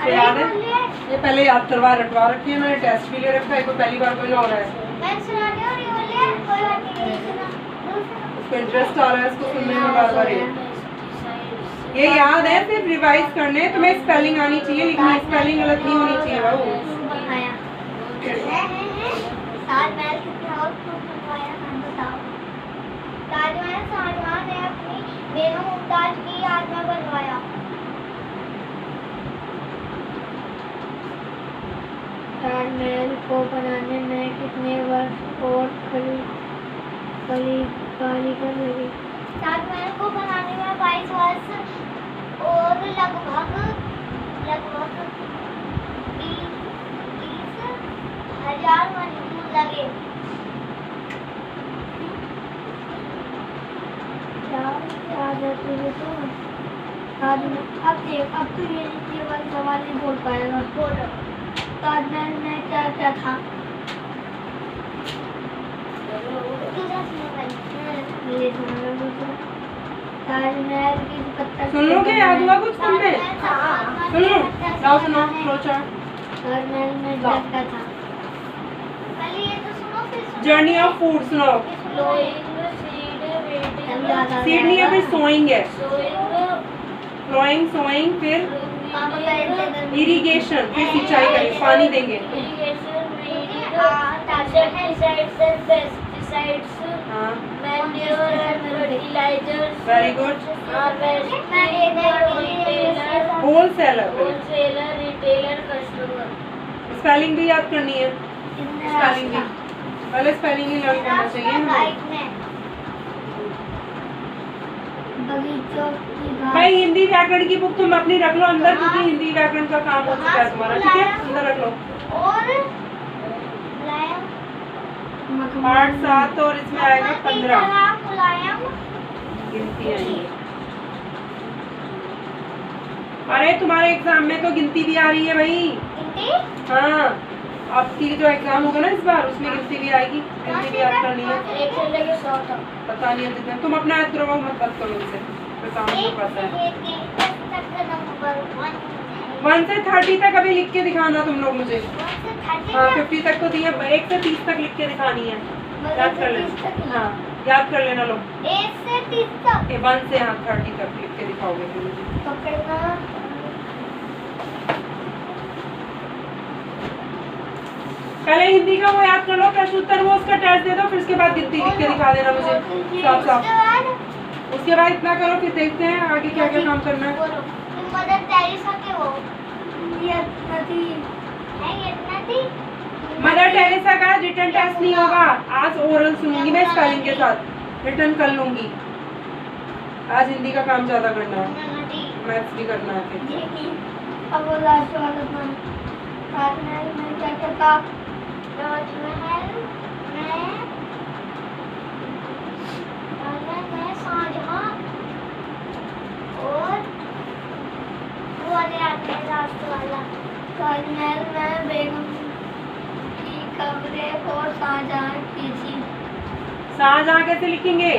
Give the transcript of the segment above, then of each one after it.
इसको याद है? ये पहले याद करवा रटवा रखी है मैंने, टेस्ट भी ले रखा है, कोई पहली बार कोई ना हो रहा है, उसको इंटरेस्ट आ रहा है इसको सुनने में बार बार। ये याद है, सिर्फ रिवाइज करने, तुम्हें स्पेलिंग आनी चाहिए, लिखनी स्पेलिंग गलत नहीं होनी चाहिए बाबू। ताजमहल शाहजहां ने अपनी बेगम मुमताज की याद में बनवाया। ताजमहल को बनाने में कितने वर्ष और कारीगर लगे? ताजमहल को बनाने में 22 वर्ष और लगभग 30,000 मजदूर लगे। अब तो ये केवल सवाल नहीं बोल पाएगा। बोलो। ताजमहल में क्या क्या था? ताजमहल की पत्थर सुन लो क्या याद हुआ कुछ तुमने? सुन लो, लाओ सुनो, फ्लो चार्ट। ताजमहल में क्या क्या था? पहले ये तो सुनो, फिर सुनो। जर्नी ऑफ फूड सुनाओ। सीड नहीं है, फिर सोइंग है, फ्लोइंग, सोइंग, फिर इरिगेशन, फिर सिंचाई करेंगे, पानी देंगे। हाँ, वेरी गुड। होलसेलर, स्पेलिंग भी याद करनी है, स्पेलिंग भी पहले स्पेलिंग ही लर्न करना चाहिए हमें। बगीचों की भाई हिंदी व्याकरण की बुक तुम अपनी रख लो अंदर, क्योंकि हिंदी व्याकरण का काम हो चुका है तुम्हारा, ठीक है? अंदर रख लो। और 8, 7 और इसमें आएगा 15 मुलायम गिनती आएगी। अरे तुम्हारे एग्जाम में तो गिनती भी आ रही है भाई। हिंदी। हाँ, आपकी जो एग्जाम होगा ना इस बार, उसमें गिनती भी आएगी, गिनती भी याद करनी है। पता नहीं है जितना तुम अपना याद करो, मत बात करो उनसे, काम नहीं पता है। 1 से 30 तक अभी लिख के दिखाना तुम लोग मुझे। हाँ, 50 तक तो दिया, 1 से 30 तक लिख के दिखानी है, याद कर लेना। हाँ, याद कर लेना लोग। 1 से 30 तक 1 से हाँ 30 तक लिख के दिखाओगे फिर मुझे। पकड़ना। पहले हिंदी का वो याद कर लो, प्रश्न उत्तर वो उसका टेस्ट दे दो, फिर उसके बाद गिनती लिख के दिखा देना मुझे साफ साफ। उसके बाद इतना करो, फिर देखते हैं आगे क्या क्या काम करना है। बोलो। तुम मदर टेरेसा के हो? मदर टेरेसा का रिटर्न टेस्ट नहीं होगा आज, ओरल सुनूंगी मैं स्पेलिंग के साथ, रिटर्न कर लूंगी। आज हिंदी का काम ज्यादा करना है, मैथ्स भी करना है फिर। अब वो लास्ट वाला था। ताजमहल में क्या क्या था? ताजमहल में शाहजहां और वो वाले आते हैं लास्ट वाला। ताजमहल में बेगम की कब्रें और शाहजहां की थी। शाहजहां कैसे लिखेंगे?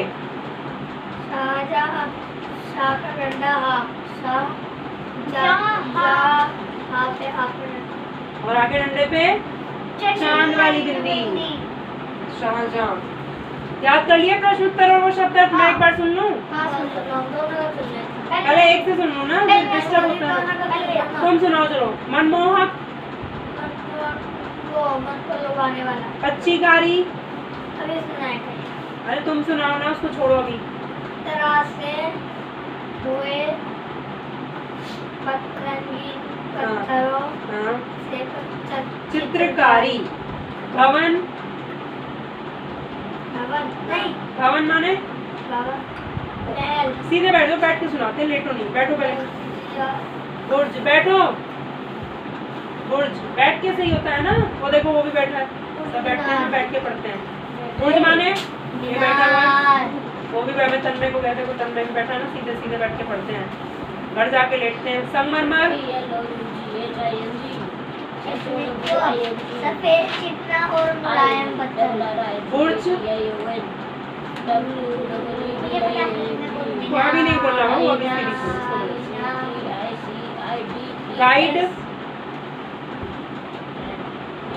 शाहजहां, शाह का डंडा हा, शाह पे आपने और आगे डंडे पे चांद वाली बिंदी, शाहजहां। याद कर लिया प्रश्न उत्तर और वो शब्द अर्थ? मैं एक बार सुन लूं? हाँ सुन लो, दोनों का सुन लेते हैं। पहले एक से सुन लो ना, डिस्टर्ब होता है। तुम सुनाओ चलो। मनमोहक, वो मन को लुभाने वाला। कच्ची कारी, अभी सुनाए थे। अरे तुम सुनाओ ना, उसको छोड़ो अभी। तरासे हुए पत्थरों हाँ, से चित्रकारी। भवन, भवन नहीं, भवन माने भवन महल। सीधे बैठो, बैठ के सुनाते हैं, लेटो नहीं, बैठो पहले। बुर्ज, बैठो, बुर्ज बैठ के सही होता है ना, वो देखो वो भी बैठा है, सब बैठते हैं, बैठ के पढ़ते हैं। बुर्ज माने ये बैठा हुआ है, वो भी मैं तन्मय को कहते हैं, तन्मय में बैठा है ना, सीधे सीधे बैठ के पढ़ते हैं, घर जाके लेटते हैं। संगमरमर, सफेद चिकना और मुलायम पत्थर। बुर्ज, वो अभी नहीं बोल रहा हूँ, अभी से लिखो। गाइड,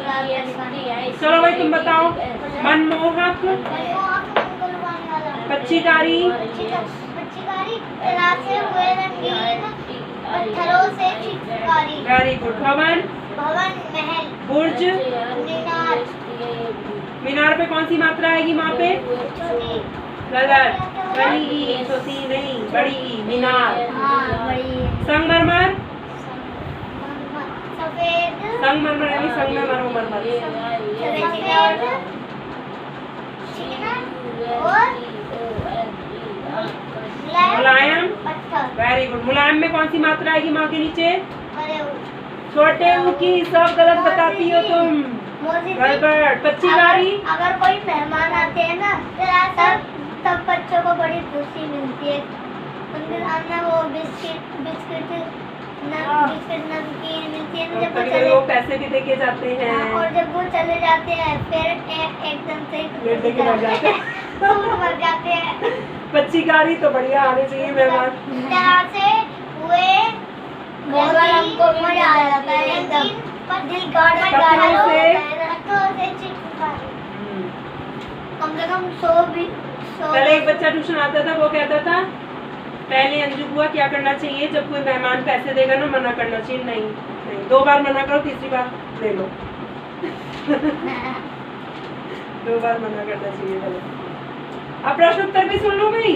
चलो भाई तुम बताओ। मनमोहक, पच्चीकारी, पच्चीकारी, तरासे हुए रंगीन पत्थरों से चित्रकारी। Very good. भवन, भवन, महल। बुर्ज, मीनार, मीनार पे कौन सी मात्रा आएगी वहाँ पे? छोटी। गलत, बड़ी ई, छोटी नहीं, बड़ी ई, मीनार। हाँ, बड़ी। संगमरमर, सफेद, संगमरमर यानी संग में मरो मरमर। सफेद, चिकना और मुलायम, पत्थर। Very good. मुलायम में कौन सी मात्रा आएगी माँ के नीचे? बड़े छोटे ऊ की, सब गलत बताती हो तुम। गड़बड़। पच्चीकारी, अगर कोई मेहमान आते हैं ना तब बच्चों को बड़ी खुशी मिलती है। उनके सामने वो बिस्किट नमकीन मिलती है ना, जब वो कभी चले वो पैसे भी देके जाते हैं। और जब वो चले जाते हैं फिर एकदम से लेट लेके लग जाते हैं। दूध भर जाते हैं। पच्चीकारी तो बढ़िया आने चाहिए मेहमान। तरह से हुए मेहमान हमको भी मजा आ जाता है एकदम। दिल गार्डन पत्थरों से चित्रकारी। कम से कम 100 पहले एक बच्चा ट्यूशन आता था, वो कहता था पहले अंजू बुआ क्या करना चाहिए, जब कोई मेहमान पैसे देगा ना मना करना चाहिए। नहीं नहीं, 2 बार मना करो, तीसरी बार ले लो। 2 बार मना करना चाहिए पहले। अब प्रश्न उत्तर भी सुन लो भाई।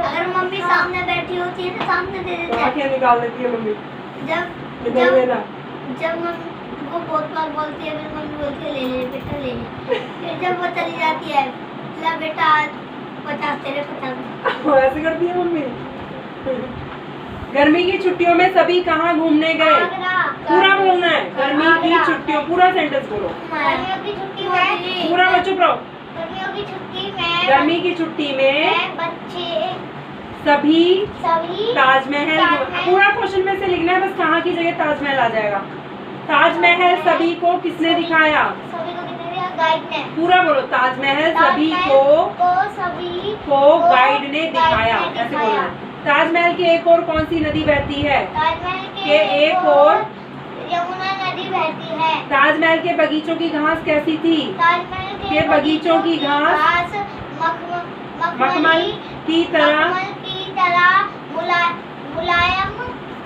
अगर मम्मी सामने बैठी होती है ना, सामने दे देते हैं। आंखें निकाल देती है मम्मी। जब मम्मी वो बहुत बार बोलती है, फिर मम्मी बोलती है ले ले बेटा ले ले। फिर जब वो चली जाती है, ला बेटा 50 तेरे 50। ऐसे करती है मम्मी। गर्मी की छुट्टियों में सभी कहाँ घूमने गए? पूरा बोलना है। गर्मी की छुट्टियों, पूरा सेंटेंस बोलो। गर्मियों की छुट्टी में, पूरा बच्चों रहो। गर्मियों की छुट्टी में, गर्मी की छुट्टी में बच्चे सभी सभी ताजमहल। पूरा क्वेश्चन में से लिखना है, बस कहाँ की जगह ताजमहल आ जाएगा। ताजमहल सभी को किसने दिखाया? सभी को कितने दिया? गाइड ने। पूरा बोलो। ताजमहल सभी सभी को गाइड ने दिखाया। ऐसे बोलना है। ताजमहल के एक और कौन सी नदी बहती है? ताजमहल के एक और यमुना नदी बहती है। ताजमहल के बगीचों की घास कैसी थी? ताजमहल के बगीचों की घास मखमल की तरह मुलायम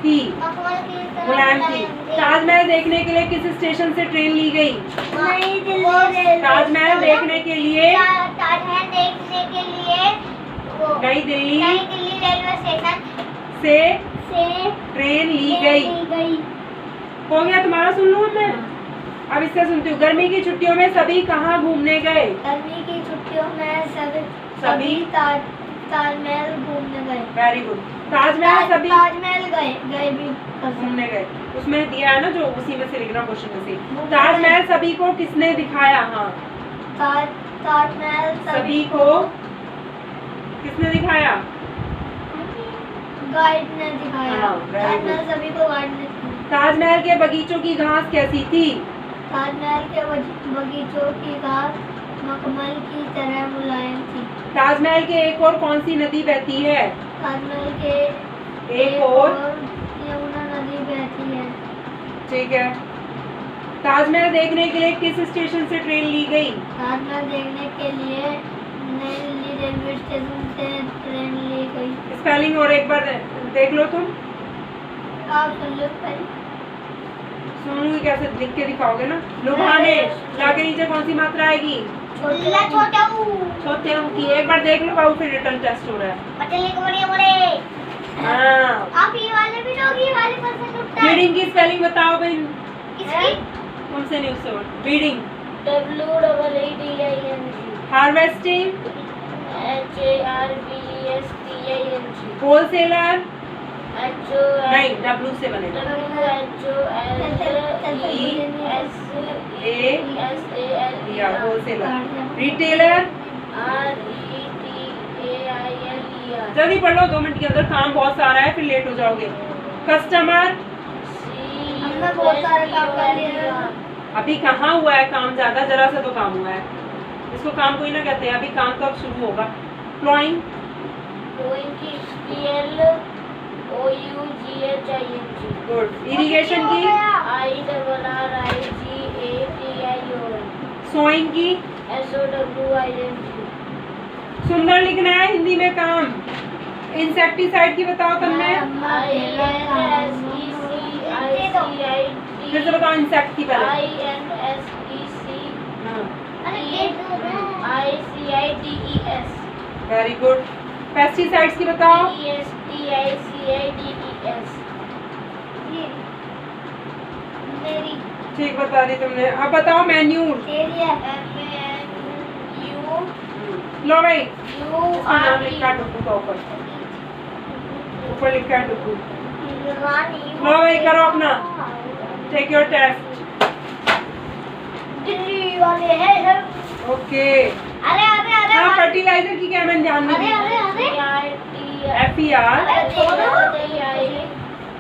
थी। मखमल की तरह मुलायम थी। ताजमहल देखने के लिए किस स्टेशन से ट्रेन ली गई? नई दिल्ली। ताजमहल देखने के लिए ताजमहल देखने के लिए नई दिल्ली रेलवे स्टेशन से ट्रेन ली गई। हो गया तुम्हारा? सुन लूँ मैं। अब इससे सुनती हूँ। गर्मी की छुट्टियों में सभी कहाँ घूमने गए? गर्मी की छुट्टियों में सभी ताजमहल घूमने गए। Very good. ताजमहल सभी ताजमहल गए भी घूमने गए। उसमें दिया है ना, जो उसी में से लिखना क्वेश्चन में से। ताजमहल सभी को किसने दिखाया? हाँ, ताजमहल सभी को किसने दिखाया? गाइड ने दिखाया। हाँ, very good। ताजमहल सभी को गाइड ने दिखाया। ताजमहल के बगीचों की घास कैसी थी? ताजमहल के बगीचों की घास मखमल की तरह मुलायम थी। ताजमहल के एक और कौन सी नदी बहती है? ताजमहल के एक और यमुना नदी बहती है। ठीक है। ताजमहल देखने के लिए किस स्टेशन से ट्रेन ली गई? ताजमहल देखने के लिए नई दिल्ली रेलवे स्टेशन से ट्रेन ली गई। स्पेलिंग और एक बार देख लो तुम। आप सुन लो पहले। सुनूंगी कैसे? लिख के दिखाओगे ना। लुभाने ला के नीचे कौन सी मात्रा आएगी? छोटे ऊ की। एक बार देख लो बाबू, फिर रिटर्न टेस्ट हो रहा है। हाँ। आप ये वाले भी लोग ये वाले पर्सन उठता है। रीडिंग की स्पेलिंग बताओ भाई। किसकी? तुमसे नहीं, उससे reading. WEEDING harvesting, HARVESTING wholesaler नहीं, W से बनेगा। होलसेलर। रिटेलर, जल्दी पढ़ लो, 2 मिनट के अंदर। काम बहुत सारा है, फिर लेट हो जाओगे। कस्टमर, हमने बहुत सारे काम कर लिए। अभी कहाँ हुआ है काम? ज्यादा जरा सा तो काम हुआ है। इसको काम कोई ना कहते हैं। अभी काम तो अब शुरू होगा। Ploughing, good. इरिगेशन की, सोइंग की SOWING सुंदर लिखना है हिंदी में काम। इंसेक्टिसाइड की बताओ तुमने, फिर से बताओ इंसेक्ट की पहले। INSECTICIDES very good. पेस्टिसाइड्स की बताओ। PESTICIDES मेरी ठीक बता दी तुमने। अब बताओ मैन्यूर। लो भाई, उसका नाम लिखा है डुप्पू का ऊपर, ऊपर लिखा है डुप्पू। लो भाई करो अपना, टेक योर टेस्ट। दिल्ली वाले हैं। ओके। अरे अरे अरे हाँ फर्टिलाइजर की क्या मैंने ध्यान में अरे दी। अरे अरे FER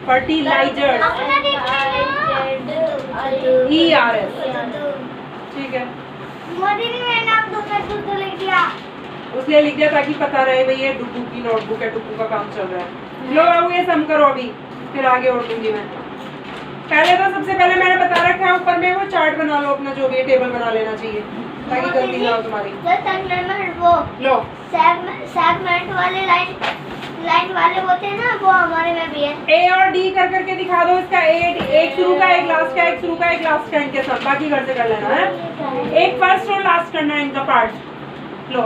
फर्टिलाइजर अपना देखना ERS। ठीक है, मोदी ने मेरा नाम तो लिख दिया। उसने लिख दिया ताकि पता रहे भाई ये डुप्पू की नोटबुक है, डुप्पू का काम चल रहा है। लो बाबू ये सम करो अभी, फिर आगे और दूंगी मैं। पहले तो सबसे पहले मैंने बता रखा है ऊपर में वो चार्ट बना लो अपना, जो भी टेबल बना लेना चाहिए ताकि गलती ना हो तुम्हारी। वो लो सेगमेंट वाले लाइन वाले होते हैं ना, वो हमारे में भी है। A और D कर करके दिखा दो इसका। एक शुरू का, एक लास्ट का, एक शुरू का, एक लास्ट का, इनके सब बाकी घर से कर लेना है। एक फर्स्ट और लास्ट करना है इनका पार्ट। लो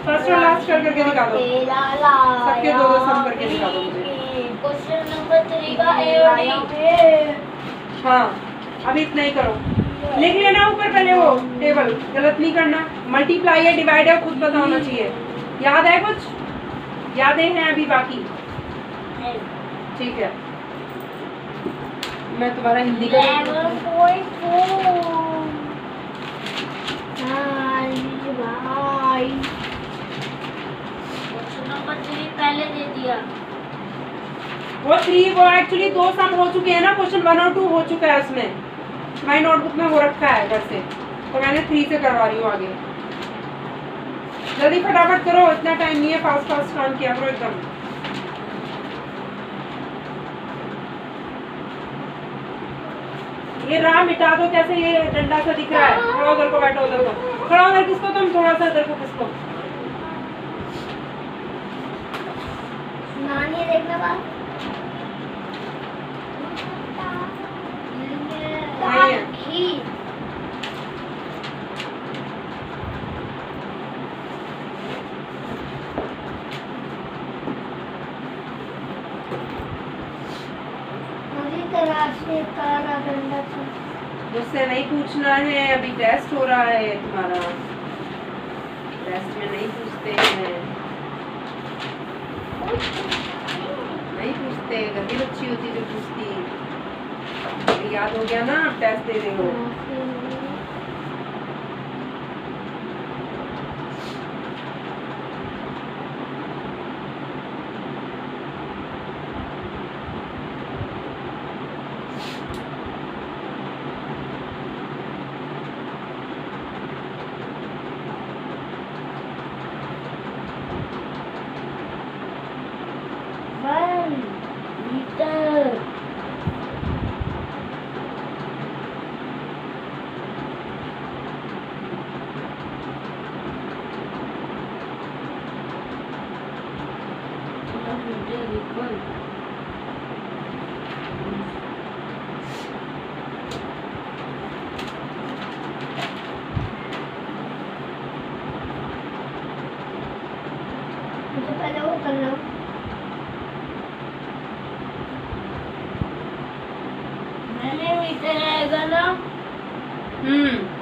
फर्स्ट और लास्ट कर करके दिखा दो, सबके दो दो सम करके दिखा दो मुझे। क्वेश्चन नंबर 3 का A और D। हाँ अभी इतना ही करो, लिख लेना ऊपर पहले वो टेबल, गलत नहीं करना। मल्टीप्लाई है, डिवाइड है, खुद पता होना चाहिए। याद है कुछ? यादें हैं अभी बाकी? ठीक है, मैं तुम्हारा हिंदी का 11.4 भाई। क्वेश्चन नंबर 3 पहले दे दिया। वो 3 वो एक्चुअली 2 सम हो चुके हैं ना, क्वेश्चन 1 और 2 हो चुका है उसमें, हमारी नोटबुक में वो रखा है घर से, तो मैंने 3 से करवा रही हूँ आगे। जल्दी फटाफट करो, इतना टाइम नहीं है, फास्ट फास्ट काम किया करो एकदम। ये राह मिटा दो, कैसे ये डंडा सा दिख रहा है। खड़ा उधर को, बैठो उधर को, खड़ा उधर किसको, तुम थोड़ा सा इधर को किसको। नानी देखना बात नहीं है। मुझसे नहीं पूछना है, अभी टेस्ट हो रहा है तुम्हारा, टेस्ट में नहीं पूछते हैं, नहीं पूछते। गंदी बच्ची होती जो पूछती। अभी याद हो गया ना, अब टेस्ट दे रहे हो। पहले वो कर लो। मैंने मीटर आएगा ना।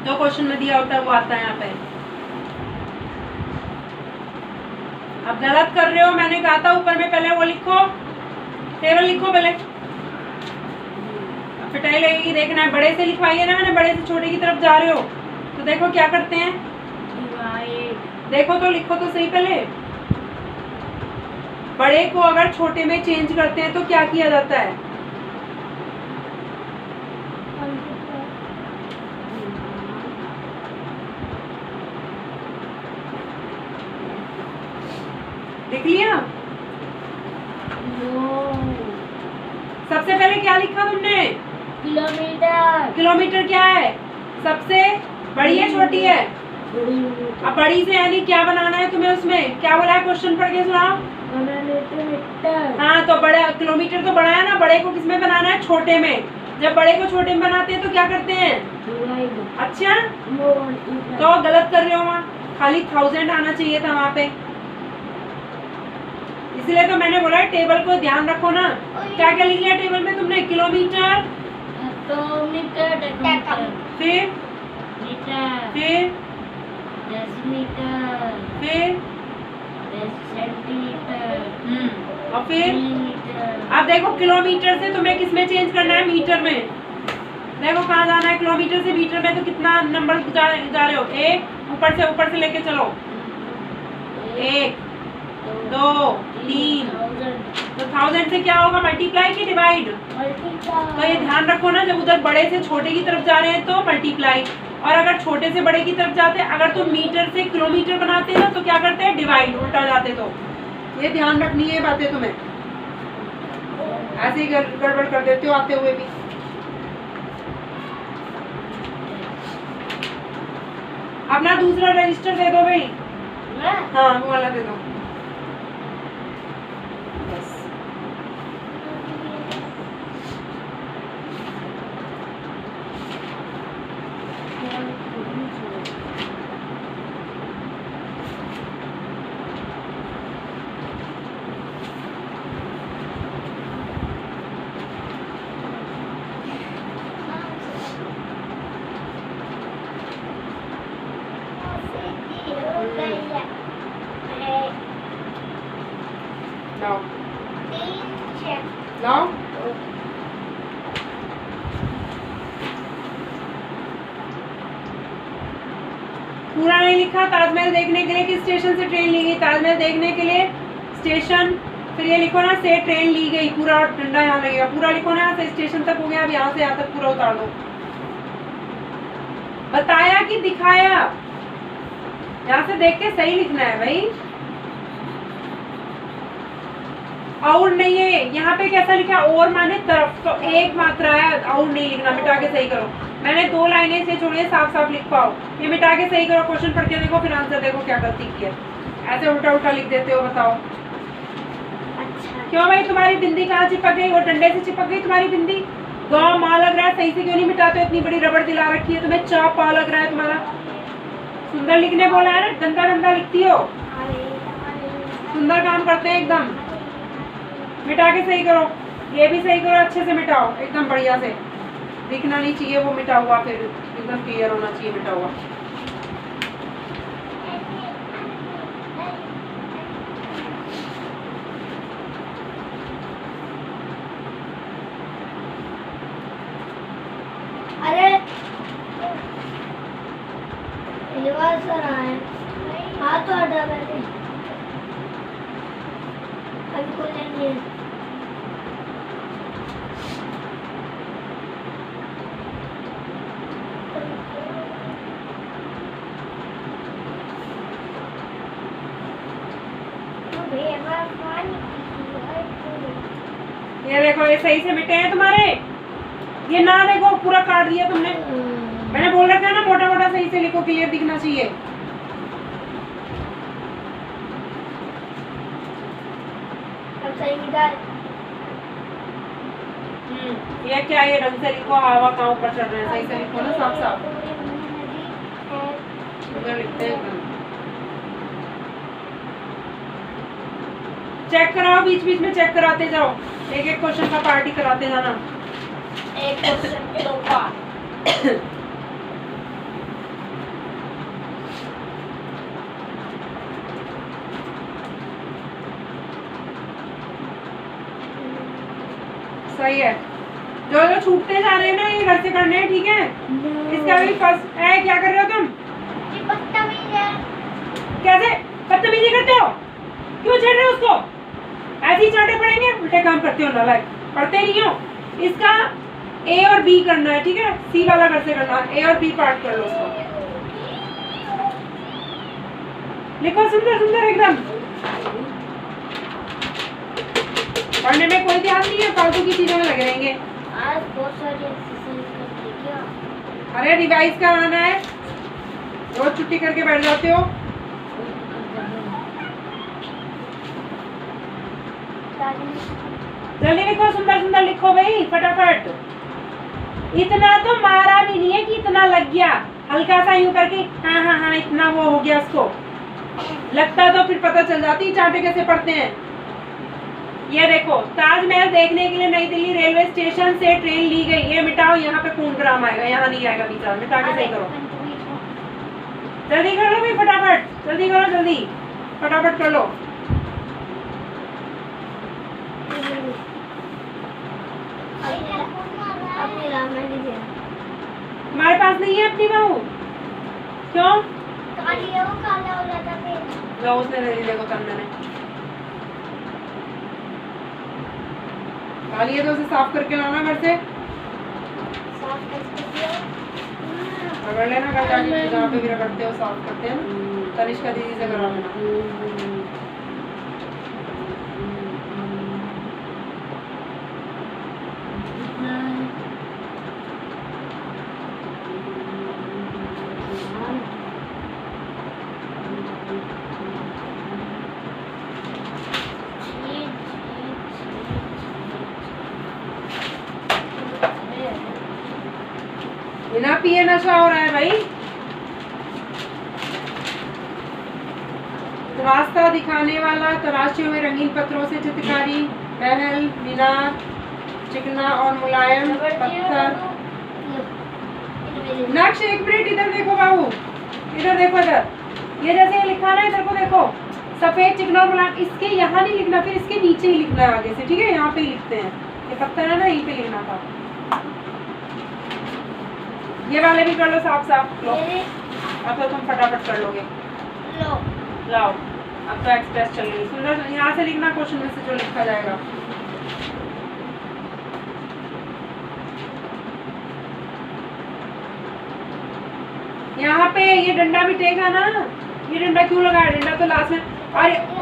जो क्वेश्चन में दिया होता है वो आता है यहाँ पे। अब गलत कर रहे हो, मैंने कहा था ऊपर में पहले वो लिखो, टेबल लिखो पहले, पिटाई लगेगी। देखना है, बड़े से लिखवाइए ना, मैंने बड़े से छोटे की तरफ जा रहे हो तो देखो क्या करते हैं, देखो तो लिखो तो सही पहले। बड़े को अगर छोटे में चेंज करते हैं तो क्या किया जाता है? लिख लिया? सबसे पहले क्या लिखा तुमने? किलोमीटर। किलोमीटर क्या है? सबसे बड़ी है छोटी है? अब बड़ी से यानी क्या बनाना है तुम्हें? उसमें क्या बोला है? क्वेश्चन पढ़ के सुनाओ। हाँ तो बड़ा किलोमीटर तो बड़ा है ना, बड़े को किसमें बनाना है? छोटे में। जब बड़े को छोटे में बनाते हैं तो क्या करते हैं? अच्छा तो गलत कर रहे हो, वहाँ खाली 1000 आना चाहिए था वहाँ पे, इसलिए तो मैंने बोला टेबल को ध्यान रखो ना। क्या क्या लिख लिया टेबल में तुमने? किलोमीटर, फिर फिर फिर और फिर अब देखो किलोमीटर से तुम्हें किसमें चेंज करना है? मीटर में। देखो कहाँ जाना है? किलोमीटर से मीटर में तो कितना नंबर जा रहे हो? एक, ऊपर से लेके चलो, 1 2 3। तो 1000 से क्या होगा? मल्टीप्लाई की डिवाइड? तो ये ध्यान रखो ना, जब उधर बड़े से छोटे की तरफ जा रहे हैं तो मल्टीप्लाई, और अगर छोटे से बड़े की तरफ जाते हैं, अगर तुम मीटर से किलोमीटर बनाते हैं तो क्या करते हैं? डिवाइड, उल्टा जाते। तो ये ध्यान रखनी है बातें तुम्हें, ऐसे ही गड़बड़ कर देते हो आते हुए भी। अपना दूसरा रजिस्टर दे दो भाई। हाँ वो वाला दे दो बस। लाओ लाओ। पूरा नहीं लिखा। ताजमहल देखने के लिए किस स्टेशन से ट्रेन ली गई? ताजमहल देखने के लिए स्टेशन, फिर ये लिखो ना से ट्रेन ली गई, पूरा डंडा यहाँ लगेगा, पूरा लिखो ना, यहाँ से स्टेशन तक हो गया, अब यहाँ से यहाँ तक पूरा उतार दो। बताया कि दिखाया? यहाँ से देख के सही लिखना है भाई, और नहीं है। यहाँ पे कैसा लिखा? और माने तरफ, तो एक मात्रा है, और नहीं लिखना, मिटा के सही करो। मैंने 2 लाइनें से छोड़ी, साफ साफ लिख पाओ। ये मिटा के सही करो, क्वेश्चन पढ़ के देखो, फिर आंसर देखो क्या गलती की है। ऐसे उल्टा उल्टा लिख देते हो, बताओ। अच्छा क्यों भाई तुम्हारी बिंदी कहाँ चिपक गई? वो डंडे से चिपक गई तुम्हारी बिंदी? गाँव माँ लग रहा है, सही से क्यों नहीं मिटाते? इतनी बड़ी रबड़ दिला रखी है तुम्हें, चाप पा लग रहा है तुम्हारा। सुंदर लिखने बोला है ना, गंदा गंदा लिखती हो। सुंदर काम करते हैं एकदम। मिटा के सही करो, ये भी सही करो, अच्छे से मिटाओ एकदम बढ़िया से। दिखना नहीं चाहिए वो मिटा हुआ, फिर एकदम क्लियर होना चाहिए मिटा हुआ। अरे ये सर आए, हाँ तो हटा बैठे, अभी कोई नहीं है। ये देखो, ये सही से मिटे हैं तुम्हारे। ये ना देखो, पूरा काट दिया तुमने। मैंने बोल रखा है ना, मोटा मोटा सही से लिखो, क्लियर दिखना चाहिए। अब सही मिटा। ये क्या? ये ढंग से लिखो, हवा कहाँ ऊपर चढ़ रहे हैं, सही से लिखो ना, साफ साफ उधर लिखते हैं। चेक कराओ, बीच बीच में चेक कराते जाओ, एक एक क्वेश्चन का पार्टी कराते जाना। एक क्वेश्चन के 2 पार्ट। सही है। जो जो छूटते जा रहे हैं ना, ये घर से करने हैं, ठीक है? इसका भी फर्स्ट है। क्या कर रहे हो तुम? ये बदतमीज है। कैसे बदतमीजी करते हो? क्यों छेड़ रहे हो उसको? ऐसे ही चाटे पड़ेंगे, उल्टे काम करते हो, नालायक। पढ़ते नहीं हो। इसका ए और बी करना है, ठीक है? सी वाला घर से करना है, ए और बी पार्ट कर लो उसको। लिखो सुंदर सुंदर एकदम। पढ़ने में कोई ध्यान नहीं है, फालतू की चीजों में लगे रहेंगे। आज बहुत सारी एक्सरसाइज करते क्या? अरे रिवाइज कराना है, रोज छुट्टी करके बैठ जाते हो। जल्दी लिखो, सुंदर सुंदर लिखो भाई फटाफट। इतना तो मारा भी नहीं है कि इतना लग गया, हल्का सा यूं करके हाँ हाँ हाँ इतना वो हो गया उसको। लगता तो फिर पता चल जाती चांटे कैसे पड़ते हैं। ये देखो, ताजमहल देखने के लिए नई दिल्ली रेलवे स्टेशन से ट्रेन ली गई। ये मिटाओ, यहाँ पे पूर्णग्राम आएगा, यहाँ नहीं आएगा बीच। मिटा के सही करो, जल्दी कर लो भाई फटाफट, जल्दी करो, जल्दी फटाफट कर लो। अपनी रामायण लीजिए। हमारे पास नहीं है अपनी बहू, क्यों? काली है वो, काला हो जाता फिर। लो उसने ले ली, देखो कंधे ने काली है तो उसे साफ करके लाना घर से, साफ करके दियो। रगड़ लेना घर जाके, जहाँ पे भी रगड़ते हो साफ करते हैं ना, तनिष्का दीदी से करा लेना। बिना पिए नशा हो रहा है भाई। रास्ता दिखाने वाला, तराशे हुए रंगीन पत्थरों से चित्रकारी, महल, मीनार, चिकना और मुलायम पत्थर। नक्श, एक मिनट इधर देखो बाबू, इधर देखो, इधर ये जैसे ये लिखा ना, इधर को देखो, सफेद चिकना और मुलायम। इसके यहाँ नहीं लिखना, फिर इसके नीचे ही लिखना है आगे से, ठीक है? यहाँ पे ही लिखते हैं, ये पत्थर है ना, यहीं पे लिखना था। ये वाले भी कर लो साफ साफ। लो अब तो तुम फटाफट कर लोगे। लो लाओ, अब तो एक्सप्रेस चल रही। सुंदर, यहाँ से लिखना क्वेश्चन में से जो लिखा जाएगा। यहाँ पे ये डंडा मिटेगा ना, ये डंडा क्यों लगाया? डंडा तो लास्ट में।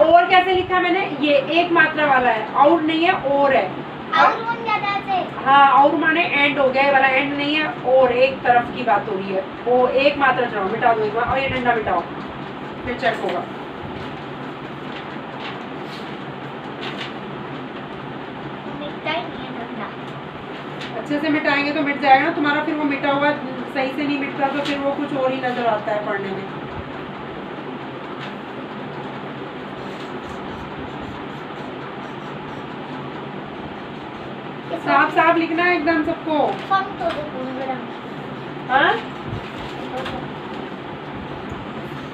और कैसे लिखा मैंने? ये एक मात्रा वाला है, और नहीं है, और है। और बन जाता है। हाँ, और माने एंड हो गया, ये वाला एंड नहीं है, और एक तरफ की बात हो रही है। वो एक मात्रा चढ़ाओ, मिटा दो एक बार, और ये डंडा मिटाओ, फिर चेक होगा। अच्छे से मिटाएंगे तो मिट जाएगा ना तुम्हारा। फिर वो मिटा हुआ सही से नहीं मिटता तो फिर वो कुछ और ही नजर आता है पढ़ने में। साफ साफ लिखना है एकदम सबको। हाँ,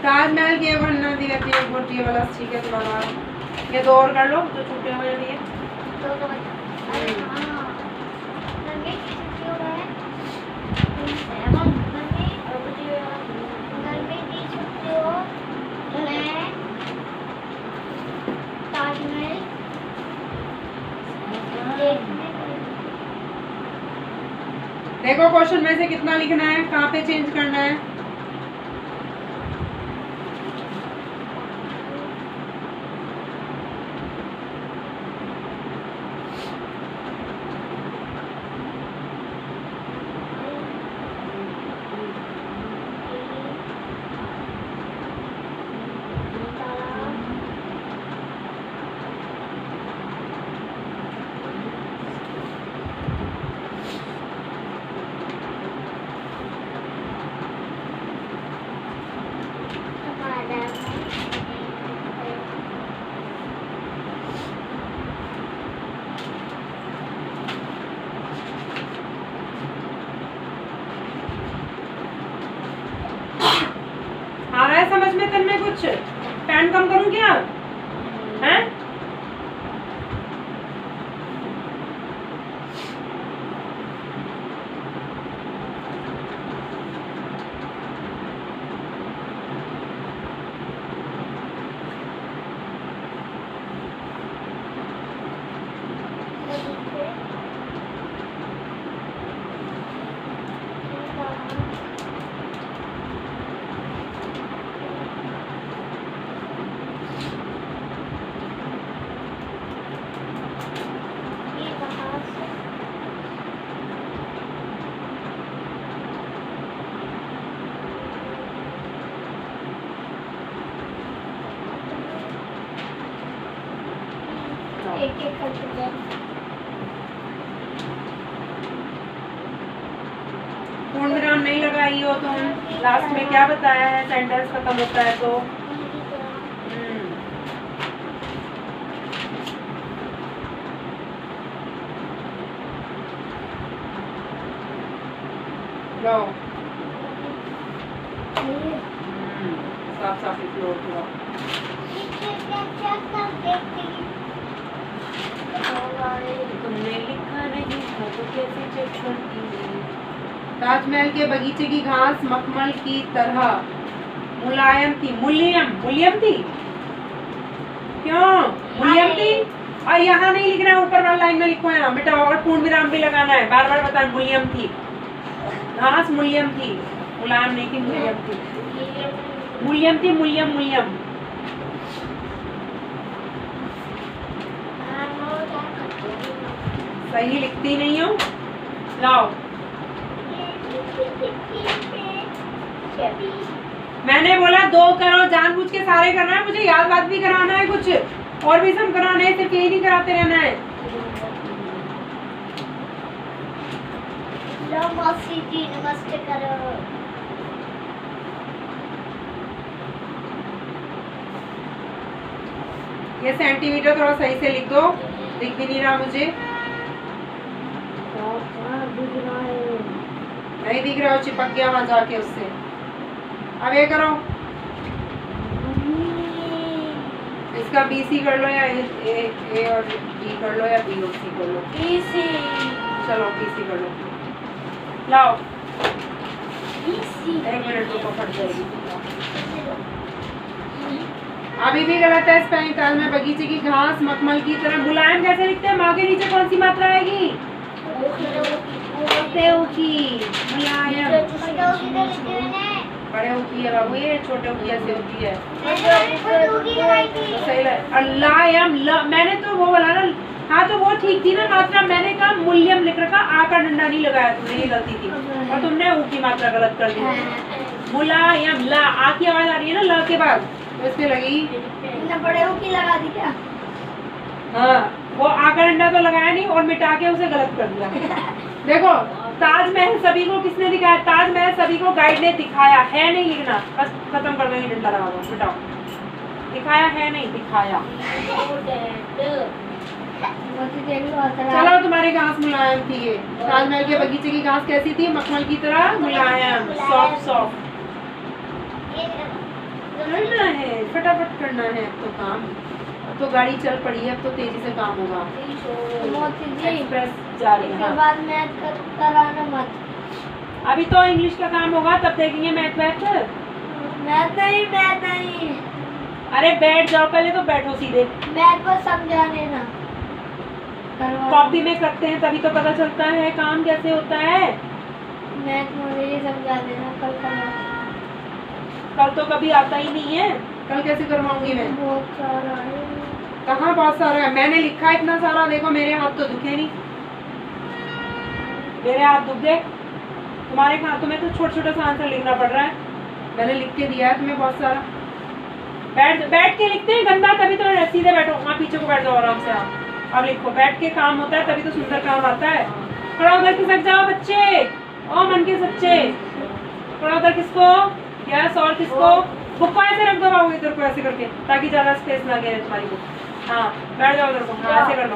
ताजमहल की वर्णना दी रहती है, बहुत ये वाला ठीक है तुम्हारा। ये दो और कर लो जो छुट्टियों में नहीं है। देखो क्वेश्चन में से कितना लिखना है, कहाँ पे चेंज करना है। आ रहा है समझ में तन्मय? कुछ पैन कम करूं क्या? हैं? पूर्ण विराम नहीं लगाई हो तुम, लास्ट में क्या बताया है, सेंटेंस खत्म होता है तो लो साफ साफ फ्लोर पूरा। तुमने लिखा नहीं था तो कैसे चेक करती? ताजमहल के बगीचे की घास मखमल की तरह मुलायम थी। मुलायम थी क्यों? मुलायम थी। और यहाँ नहीं लिखना है, ऊपर वाला लाइन में लिखो, यहाँ मिटाओ और पूर्ण विराम भी लगाना है, बार बार बताना। मुलायम थी घास, मुलायम थी, मुलायम नहीं थी, मुलायम थी। मुलायम थी, मुलायम। सही लिखती नहीं हो, लाओ। मैंने बोला 2 करो, जानबूझ के सारे करना है, मुझे याद बात भी कराना है, कुछ और भी सम कराना है, सिर्फ यही नहीं कराते रहना है। लो मौसी जी नमस्ते करो। ये सेंटीमीटर थोड़ा सही से लिख दो, दिख भी नहीं रहा मुझे। नहीं दिख रहा हो, चिपक गया वहां जाके उससे। अब ये करो, इसका BC कर लो या ए और B कर लो या B और C कर लो। BC चलो BC कर लो, लाओ। BC 1 मिनट रुको, फट जाएगी। अभी भी गलत है स्पेलिंग। ताल में बगीचे की घास मखमल की तरह। मुलायम कैसे लिखते हैं? माँ के नीचे कौन सी मात्रा आएगी? मुलायम। बड़े होती है बाबू, ये छोटे होती ऐसे होती है। तो सही लायम मैंने तो वो बोला ना, हाँ तो वो ठीक थी ना मात्रा। मैंने कहा मूल्यम लिख रखा, आ का डंडा नहीं लगाया तुमने, ये गलती थी। और तुमने ऊ की मात्रा गलत कर दी। मुलायम, ला आ की आवाज आ रही है ना ल के बाद, तो इसमें लगी बड़े की लगा दी क्या? हाँ, वो आ का डंडा तो लगाया नहीं और मिटा के उसे गलत कर दिया। देखो, ताजमहल सभी को किसने दिखाया? ताजमहल सभी को गाइड ने दिखाया है, नहीं लिखना, बस खत्म कर देंगे, डंडा लगा दो, मिटाओ। दिखाया है नहीं, दिखाया। चलो, तुम्हारी घास मुलायम थी। ये ताजमहल के बगीचे की घास कैसी थी? मखमल की तरह मुलायम, सॉफ्ट सॉफ्ट। करना है, फटाफट करना है अब तो काम। अब तो गाड़ी चल पड़ी है, अब तो तेजी से काम होगा। एक्सप्रेस जा रही है। बाद मैथ कराना मत। अभी तो इंग्लिश का काम होगा, तब देखेंगे मैथ। मैथ नहीं। अरे बैठ जाओ, पहले तो बैठो सीधे। मैथ बस समझा देना। कॉपी में करते हैं तभी तो पता चलता है काम कैसे होता है। मैथ मुझे समझा देना कल तो कभी आता ही नहीं है, कल कैसे करवाऊंगी मैं? बहुत सारा है। कहाँ बहुत सारा है? मैंने लिखा इतना सारा, देखो मेरे हाथ तो दुखे नहीं। मेरे हाथ दुख गए, तुम्हारे हाथों में तो छोटा छोटा सा आंसर लिखना पड़ रहा है। मैंने लिख के दिया है तुम्हें बहुत सारा। बैठ के लिखते हैं गंदा, तभी तो सीधे बैठो, वहाँ पीछे को बैठ जाओ आराम से। अब लिखो, बैठ के काम होता है तभी तो सुंदर काम आता है। थोड़ा उधर खिसक जाओ बच्चे, ओ मन के सच्चे। थोड़ा उधर किसको, यस, और किसको? बुक को ऐसे रख दो बाबू, इधर को ऐसे करके, ताकि ज्यादा स्पेस लगे तुम्हारी बुक। हाँ, बैठ जाओ उधर को, हाँ ऐसे कर लो।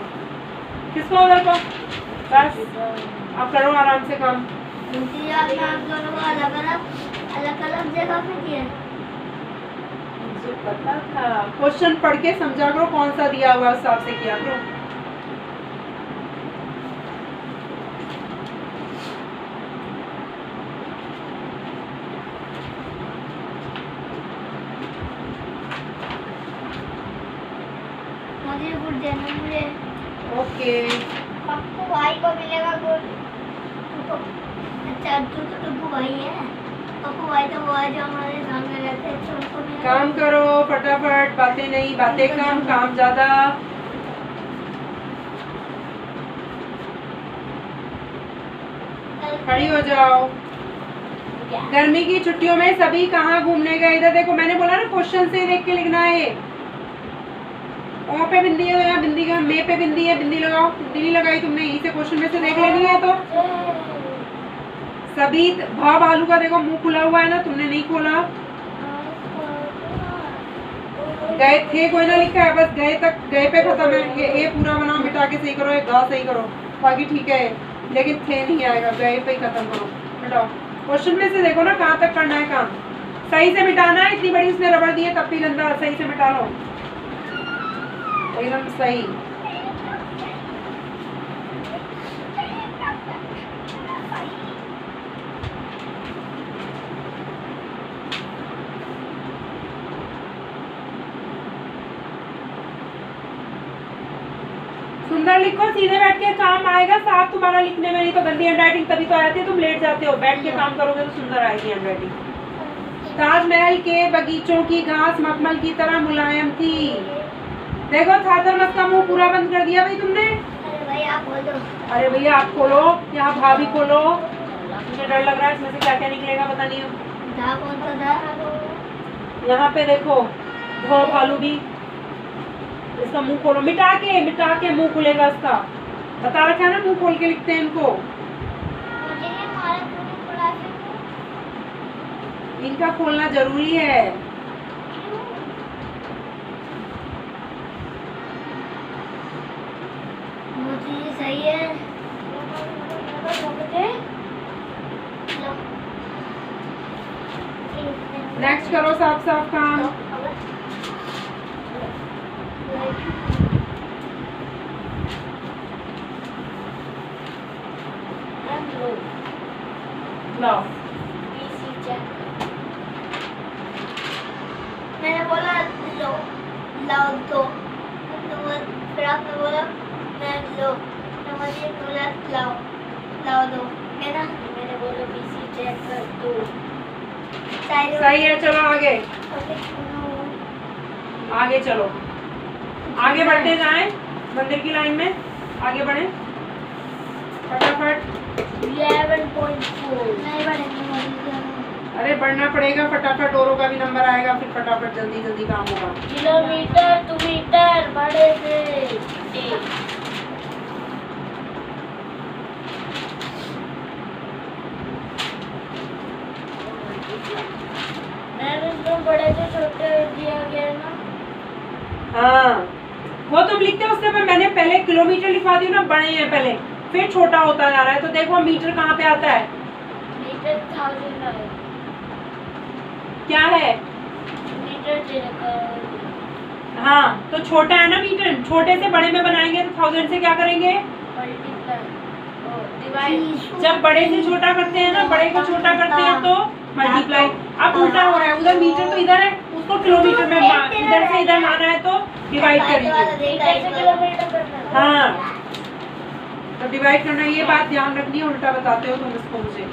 किसको उधर को, बस। अब करो आराम से काम। अलग अलग जगह पे किया। मुझे पता था, क्वेश्चन पढ़ के समझा करो कौन सा दिया हुआ, उस हिसाब से किया करो। मुझे गुड देना मुझे। ओके, पप्पू भाई को मिलेगा गुड। अच्छा, तू तो टप्पू भाई है। पप्पू भाई तो वो है जो हमारे सामने रहते हैं, तो उनको मिलेगा। काम करो फटाफट, बातें नहीं, बातें कम, काम ज्यादा। खड़ी हो जाओ। गर्मी की छुट्टियों में सभी कहाँ घूमने गए? इधर देखो, मैंने बोला ना क्वेश्चन से देख के लिखना है। ओ पे बिंदी है या बिंदी का मे पे बिंदी है, बिंदी लगाओ। बिंदी नहीं लगाई तुमने, यहीं से क्वेश्चन में से देख लेनी है। तो सभी भा भालू का देखो मुंह खुला हुआ है ना, तुमने नहीं खोला। गए थे कोई ना लिखा है, बस गए तक, गए पे खत्म है। ये ए पूरा बनाओ, मिटा के सही करो, ये गा सही करो, बाकी ठीक है, लेकिन थे नहीं आएगा, गए पे ही खत्म करो, मिटाओ। क्वेश्चन में से देखो ना कहाँ तक करना है काम, सही से मिटाना है। इतनी बड़ी उसने रबड़ दी है तब भी गंदा, सही से मिटा लो एकदम सही। सुंदर लिखो, सीधे बैठ के काम आएगा साफ तुम्हारा लिखने में, नहीं तो गंदी हैंडराइटिंग तभी तो आती है, तुम लेट जाते हो। बैठ के काम करोगे तो सुंदर आएगी हैंडराइटिंग। ताजमहल के बगीचों की घास मखमल की तरह मुलायम थी। देखो थाथरमस का मुंह पूरा बंद कर दिया भाई तुमने। अरे भैया आप खोलो। अरे भैया आप खोलो, यहाँ भाभी खोलो। मुझे डर लग रहा है इसमें से क्या क्या निकलेगा पता नहीं। था कौन सा था? यहाँ पे देखो भौ भालू भी, इसका मुंह खोलो, मिटा के मुंह खुलेगा इसका। बता रखा है ना मुंह खोल के लिखते हैं इनको। मुझे नहीं मारा, तूने खोला फिर। इनका खोलना जरूरी है। मुझे ये सही है। नेक्स्ट करो साफ साफ काम। लाओ। मैंने बोला लो, लाओ दो, फिर आपने बोला मैं लो, तो मुझे बोला लाओ, लाओ दो, है ना? मैंने बोला बीसी चेक कर दो। सही है, चलो आगे आगे चलो, आगे बढ़ते जाएं मंदिर की लाइन में, आगे बढ़े फटाफट। 11.4 नहीं बढ़ेंगे। अरे बढ़ना पड़ेगा फटाफट, औरों का भी नंबर आएगा, फिर फटाफट जल्दी जल्दी काम होगा। किलोमीटर टू मीटर बड़े से बड़े से छोटे दिया गया ना। हाँ वो तुम लिखते हो उससे, मैंने पहले किलोमीटर लिखवा दी ना, बड़े हैं पहले, फिर छोटा होता जा रहा है। तो देखो मीटर कहाँ पे आता है, मीटर 1000 है। क्या है मीटर हाँ तो छोटा है ना मीटर, छोटे से बड़े में बनाएंगे तो 1000 से क्या करेंगे, जब बड़े से छोटा करते हैं ना, बड़े को छोटा करते हैं तो मल्टीप्लाई। अब उल्टा हो रहा है, उधर मीटर तो इधर है, उसको किलोमीटर में इधर से इधर लाना है तो डिवाइड करेंगे। हाँ तो डिवाइड करना, ये बात ध्यान रखनी है, उल्टा बताते हो तुम इसको मुझे।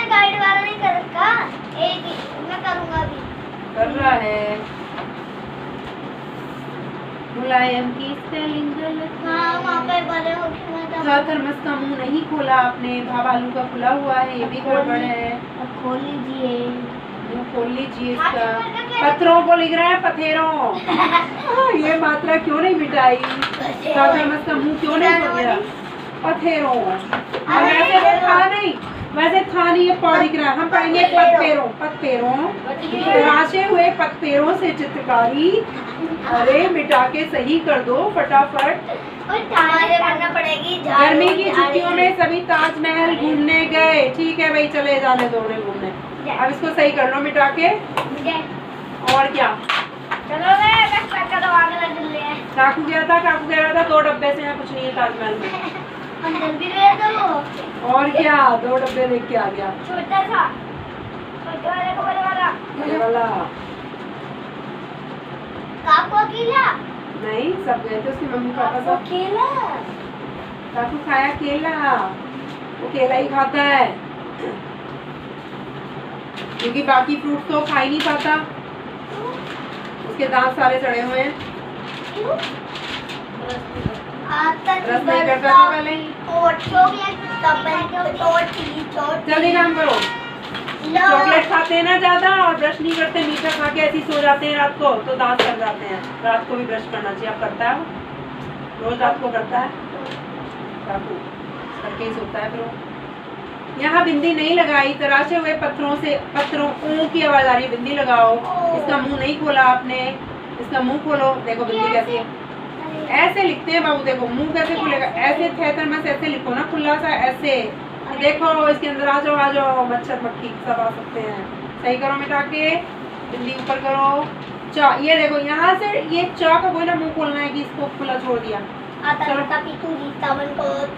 गाइड वाला नहीं कर रखा, एक ही मैं करूंगा अभी। कर रहा है मुलायम की स्पेलिंग गलत। हाँ वहाँ पे बड़े होके मैं थर्मस का मुंह नहीं खोला आपने, भालू का खुला हुआ है, ये भी गड़बड़ है। खोल लीजिए, मुंह खोल लीजिए इसका। पत्थरों को लिख रहा है पथेरों। ये मात्रा क्यों नहीं मिटाई, थर्मस का मुंह क्यों नहीं खोल गया, पथेरों। वैसे तो था नहीं, वैसे था नहीं, ये पढ़ लिख रहा है। हम पढ़ेंगे पथपेरों, पथपेरों, तराशे हुए पथपेरों से चित्रकारी। अरे मिटा के सही कर दो फटाफट। करना पड़ेगी। गर्मी की छुट्टियों में सभी ताजमहल घूमने गए। ठीक है भाई, चले जाने दो उन्हें घूमने। अब इसको सही कर लो मिटा के। और क्या, चलो काकू गया था, काकू कह रहा था 2 डब्बे से यहाँ कुछ नहीं है ताजमहल में। अंदर भी रह दो। और क्या, 2 डब्बे देख के आ गया। छोटा सा, छोटे वाले को बड़े वाला। बड़े वाला काकू अकेला नहीं, सब गए थे उसकी मम्मी पापा सब। अकेला काकू खाया केला, वो केला ही खाता है क्योंकि बाकी फ्रूट तो खा ही नहीं पाता, उसके दांत सारे सड़े हुए हैं। रस नहीं करता था पहले ही। चॉकलेट जल्दी काम करो। चॉकलेट खाते हैं ना ज्यादा और ब्रश नहीं करते, मीठा खा के ऐसे ही सो जाते हैं रात को, तो दांत सड़ जाते हैं। रात को भी ब्रश करना चाहिए। आप करता है रोज रात को करता है? काकू करके ही सोता है। फिर वो यहाँ बिंदी नहीं लगाई, तराशे हुए पत्थरों से, पत्थरों ऊँ की आवाज आ रही है। बिंदी लगाओ। इसका मुंह नहीं खोला आपने, इसका मुंह खोलो। देखो बिंदी कैसी है, ऐसे लिखते हैं बाबू। देखो मुंह कैसे खुलेगा, ऐसे थेतर में से ऐसे लिखो ना, खुला सा ऐसे। देखो इसके अंदर आ जाओ, मच्छर मक्खी सब आ सकते हैं। सही करो मिटा के, बिंदी ऊपर करो। चा ये देखो यहाँ से ये चा का कोई ना मुंह खोलना है कि इसको खुला छोड़ दिया। चलो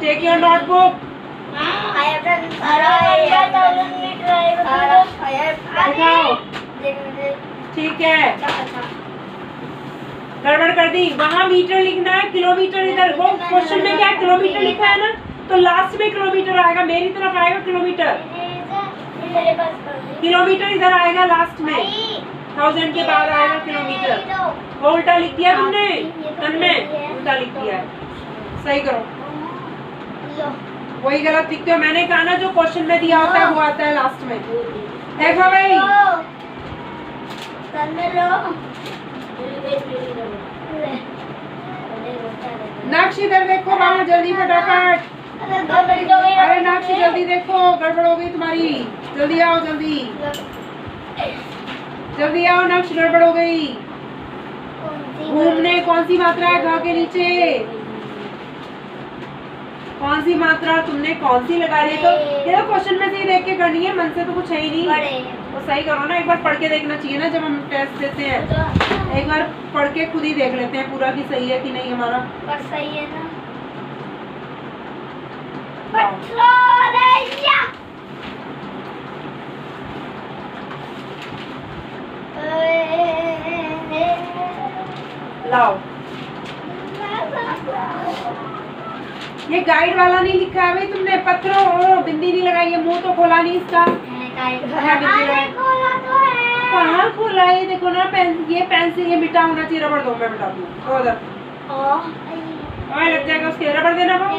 टेक योर नोटबुक। दिखाओ। ठीक है, गड़बड़ कर दी। वहाँ मीटर लिखना है, किलोमीटर इधर। वो क्वेश्चन में क्या है, किलोमीटर लिखा है ना, तो लास्ट में किलोमीटर आएगा, मेरी तरफ आएगा किलोमीटर। किलोमीटर इधर आएगा लास्ट में, 1000 के बाद आएगा किलोमीटर। वो उल्टा लिख दिया तुमने, तन में उल्टा लिख दिया है। सही करो, वही गलत लिखते हो। मैंने कहा ना जो क्वेश्चन में दिया होता है वो आता है लास्ट में। देखो भाई, नक्श इधर देखो बाबू, जल्दी फटाफट। अरे नक्श जल्दी देखो, गड़बड़ हो गई तुम्हारी। जल्दी आओ, जल्दी आओ नक्श, गड़बड़ हो गई। घूमने कौन सी मात्रा है घ के नीचे? कौन सी मात्रा तुमने कौन सी लगा रही है? तो ये तो क्वेश्चन में से ही देख के करनी है, मन से तो कुछ है ही नहीं। तो सही करो ना, एक बार पढ़ के देखना चाहिए ना जब हम टेस्ट देते हैं। एक बार पढ़ के खुद ही देख लेते हैं पूरा कि सही है कि नहीं हमारा। पर सही है ना। लाओ, ये गाइड वाला नहीं लिखा है भाई तुमने। पत्थरों ओ बिंदी नहीं लगाई है, मुंह तो खोला नहीं इसका। कहाँ खोला है? देखो ना पेन, ये पेंसिल ये मिटा होना चाहिए। रबड़ दो, मैं मिटा दूँ तो उधर लग जाएगा उसके। रबड़ देना बाबू।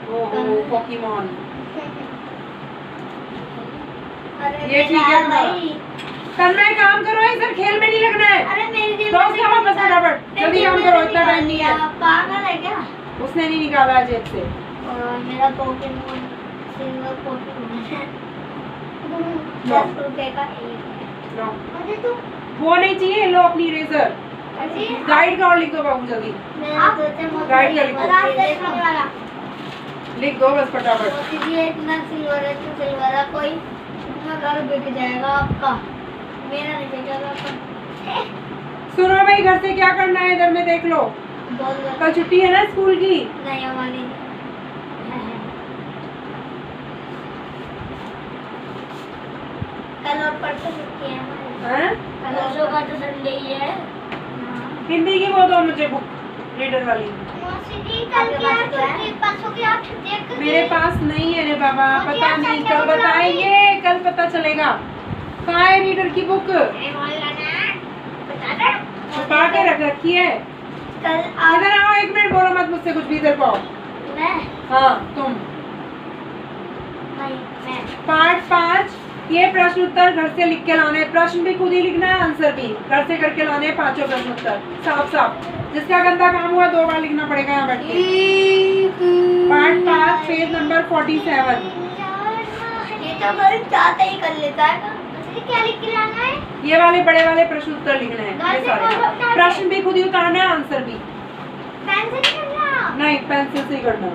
ओहो पोकेमॉन, ये ठीक है भाई। तन्मय काम करो, इधर खेल में नहीं लगना है। अरे मेरी तो उसका वापस रबड़, जल्दी काम करो, इतना टाइम नहीं है। पागल है क्या? उसने नहीं निकाला है जेब से। मेरा पोकेमॉन सिल्वर पोकेमॉन है। 10 रुपए का एक। लो, मुझे तो वो नहीं चाहिए। लो अपनी इरेजर, गाइड का और लिख दो बाबू जल्दी। गाइड का लिख दो बस फटाफट। इतना सिल्वर है तो सिल्वर है, कोई इतना घर बिक जाएगा आपका, मेरा नहीं बिकेगा। सुनो भाई, घर से क्या करना है इधर में देख लो। कल छुट्टी है ना स्कूल की? नहीं हमारी कल और परसों छुट्टी है हमारी। परसों का तो संडे ही है। हिंदी की वो दो मुझे बुक, रीडर वाली। मेरे पास नहीं है रे बाबा, पता नहीं, कल बताएंगे, कल पता चलेगा। कहाँ है रीडर की बुक? छुपा के रख रखी है। इधर आओ, 1 मिनट बोलो मत मुझसे कुछ भी। इधर पाओ। हाँ तुम। पार्ट 5, ये प्रश्न उत्तर घर से लिख के लाने। प्रश्न भी खुद ही लिखना है, आंसर भी घर से करके लाने। 5 प्रश्न उत्तर साफ साफ। जिसका गंदा काम हुआ 2 बार लिखना पड़ेगा यहाँ बैठ के। Part 5 page number 47। ये तो घर जाते ही कर लेता है। क्या लिख के लाना है? ये वाले बड़े वाले प्रश्न उत्तर लिखने हैं। ये सारे प्रश्न भी खुद ही उतारना है, आंसर भी। पेन से नहीं करना? नहीं, पेंसिल से ही करना है।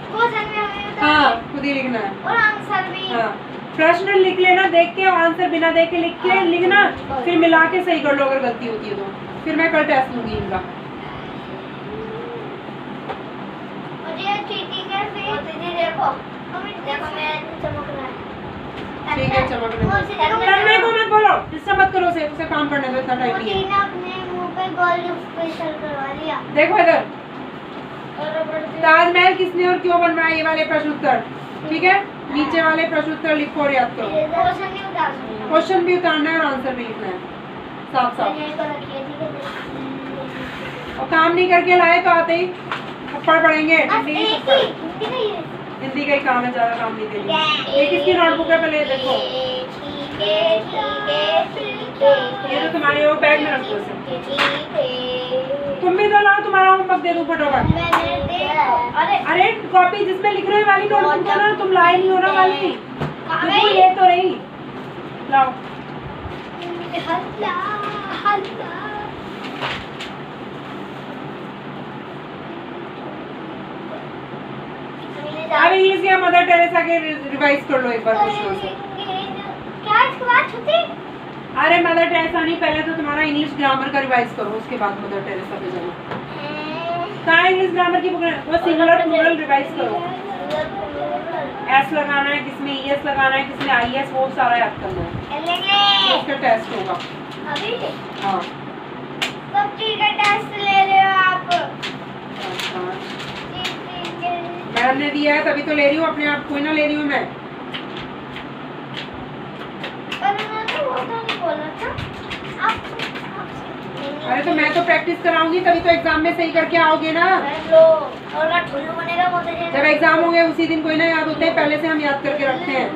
क्वेश्चन में हमें उतारना हाँ खुद ही लिखना है। और आंसर भी। हाँ, प्रश्न लिख लेना देख के, और आंसर बिना देख के लिख के लिखना, फिर मिला के सही कर लो अगर गलती होती है तो। फिर मैं कल टेस्ट लूंगी इनका। मुझे चीटिंग है फिर। दीदी देखो मैं चमक रहा है। ठीक है, तन्मय को मत बोलो, डिस्टर्ब मत करो उसे काम करने दो, इतना टाइम नहीं है। अपने मुंह पे गोल्ड फेशियल करवा लिया। देखो इधर, ताजमहल किसने और क्यों बनवाया? ये वाले प्रश्न उत्तर, ठीक है। नीचे वाले प्रश्न उत्तर लिखो और याद करो। क्वेश्चन नहीं उतारना। क्वेश्चन भी उतारना है और आंसर भी लिखना है साफ साफ। और काम नहीं करके लाए तो आते ही थप्पड़ पड़ेंगे। हिंदी का ही काम है, ज्यादा काम नहीं दे रही। ये किसकी नोटबुक है पहले देखो। ठीक है ठीक है ठीक है। ये तो तुम्हारे वो बैग में रख दो इसे। ठीक है। तुम भी तो लाओ, तुम्हारा होमवर्क दे दूं फटाफट। मैंने देखो। अरे अरे कॉपी जिसमें लिख रहे वाली नोटबुक है ना, तुम लाए नहीं हो ना वाली। देखो ये तो रही, लाओ। हल्ला हल्ला। अब इंग्लिश या मदर टेरेसा के रिवाइज कर लो एक बार क्वेश्चन से। क्या इसके बाद छुट्टी? अरे मदर टेरेसा नहीं, पहले तो तुम्हारा इंग्लिश ग्रामर का रिवाइज करो, उसके बाद मदर टेरेसा पे जाना। कहाँ है इंग्लिश ग्रामर की बुक? वो सिंगुलर प्लूरल रिवाइज करो। एस लगाना है, किसमें ईएस लगाना है, किसमें आईएस, वो सारा याद करना है। उसका टेस्ट होगा। अभी हाँ सब चीज का टेस्ट ले रहे हो आप? मैडम ने दिया है तभी तो ले रही हूँ अपने आप, कोई ना ले रही हूँ मैं। पर मैंने वो तो नहीं बोला था। अरे तो मैं तो प्रैक्टिस कराऊंगी तभी तो एग्जाम में सही करके आओगे ना। लो और का ठुल्लू बनेगा मुझे। जब एग्जाम होंगे उसी दिन कोई ना याद होते हैं, पहले से हम याद करके रखते हैं।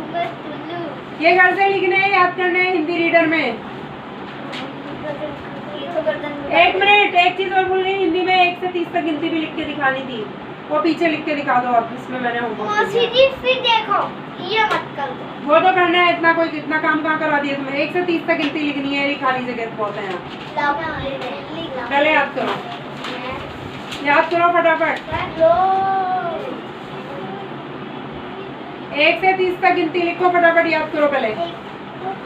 ये घर से लिखने हैं, याद करने हैं हिंदी रीडर में। एक मिनट, एक चीज और भूल गई, हिंदी में 1 से 30 तक गिनती भी लिख के दिखानी थी, वो पीछे लिख के दिखा दो। अब इसमें मैंने होमवर्क सीधी फिर देखो, ये मत कर दो। वो तो करना है, इतना कोई इतना काम कहाँ करा दिया तुम्हें। 1 से 30 तक गिनती लिखनी है, ये खाली जगह बहुत है यहाँ। पहले याद करो, याद करो फटाफट। 1 से 30 तक गिनती लिखो, फटाफट याद करो पहले।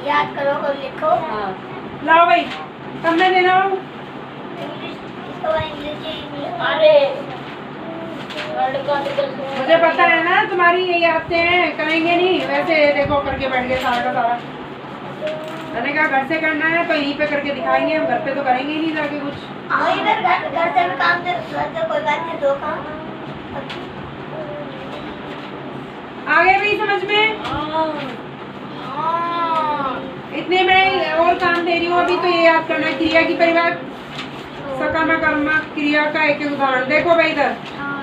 याद करो और लिखो। हाँ लाओ भाई, तब मैं देना हूँ। अरे मुझे पता है ना तुम्हारी यही आते हैं, करेंगे नहीं वैसे देखो करके बैठ गए सारा का सारा। मैंने कहा घर से करना है तो यहीं पे करके दिखाएंगे, हम घर पे तो करेंगे ही नहीं जाके कुछ। इधर घर से भी काम दे, घर से कोई बात नहीं, 2 काम आगे भी समझ में। इतने मैं और काम दे रही हूँ अभी, तो ये याद करना है क्रिया की परिवार, सकर्म कर्म क्रिया का एक उदाहरण देखो भाई इधर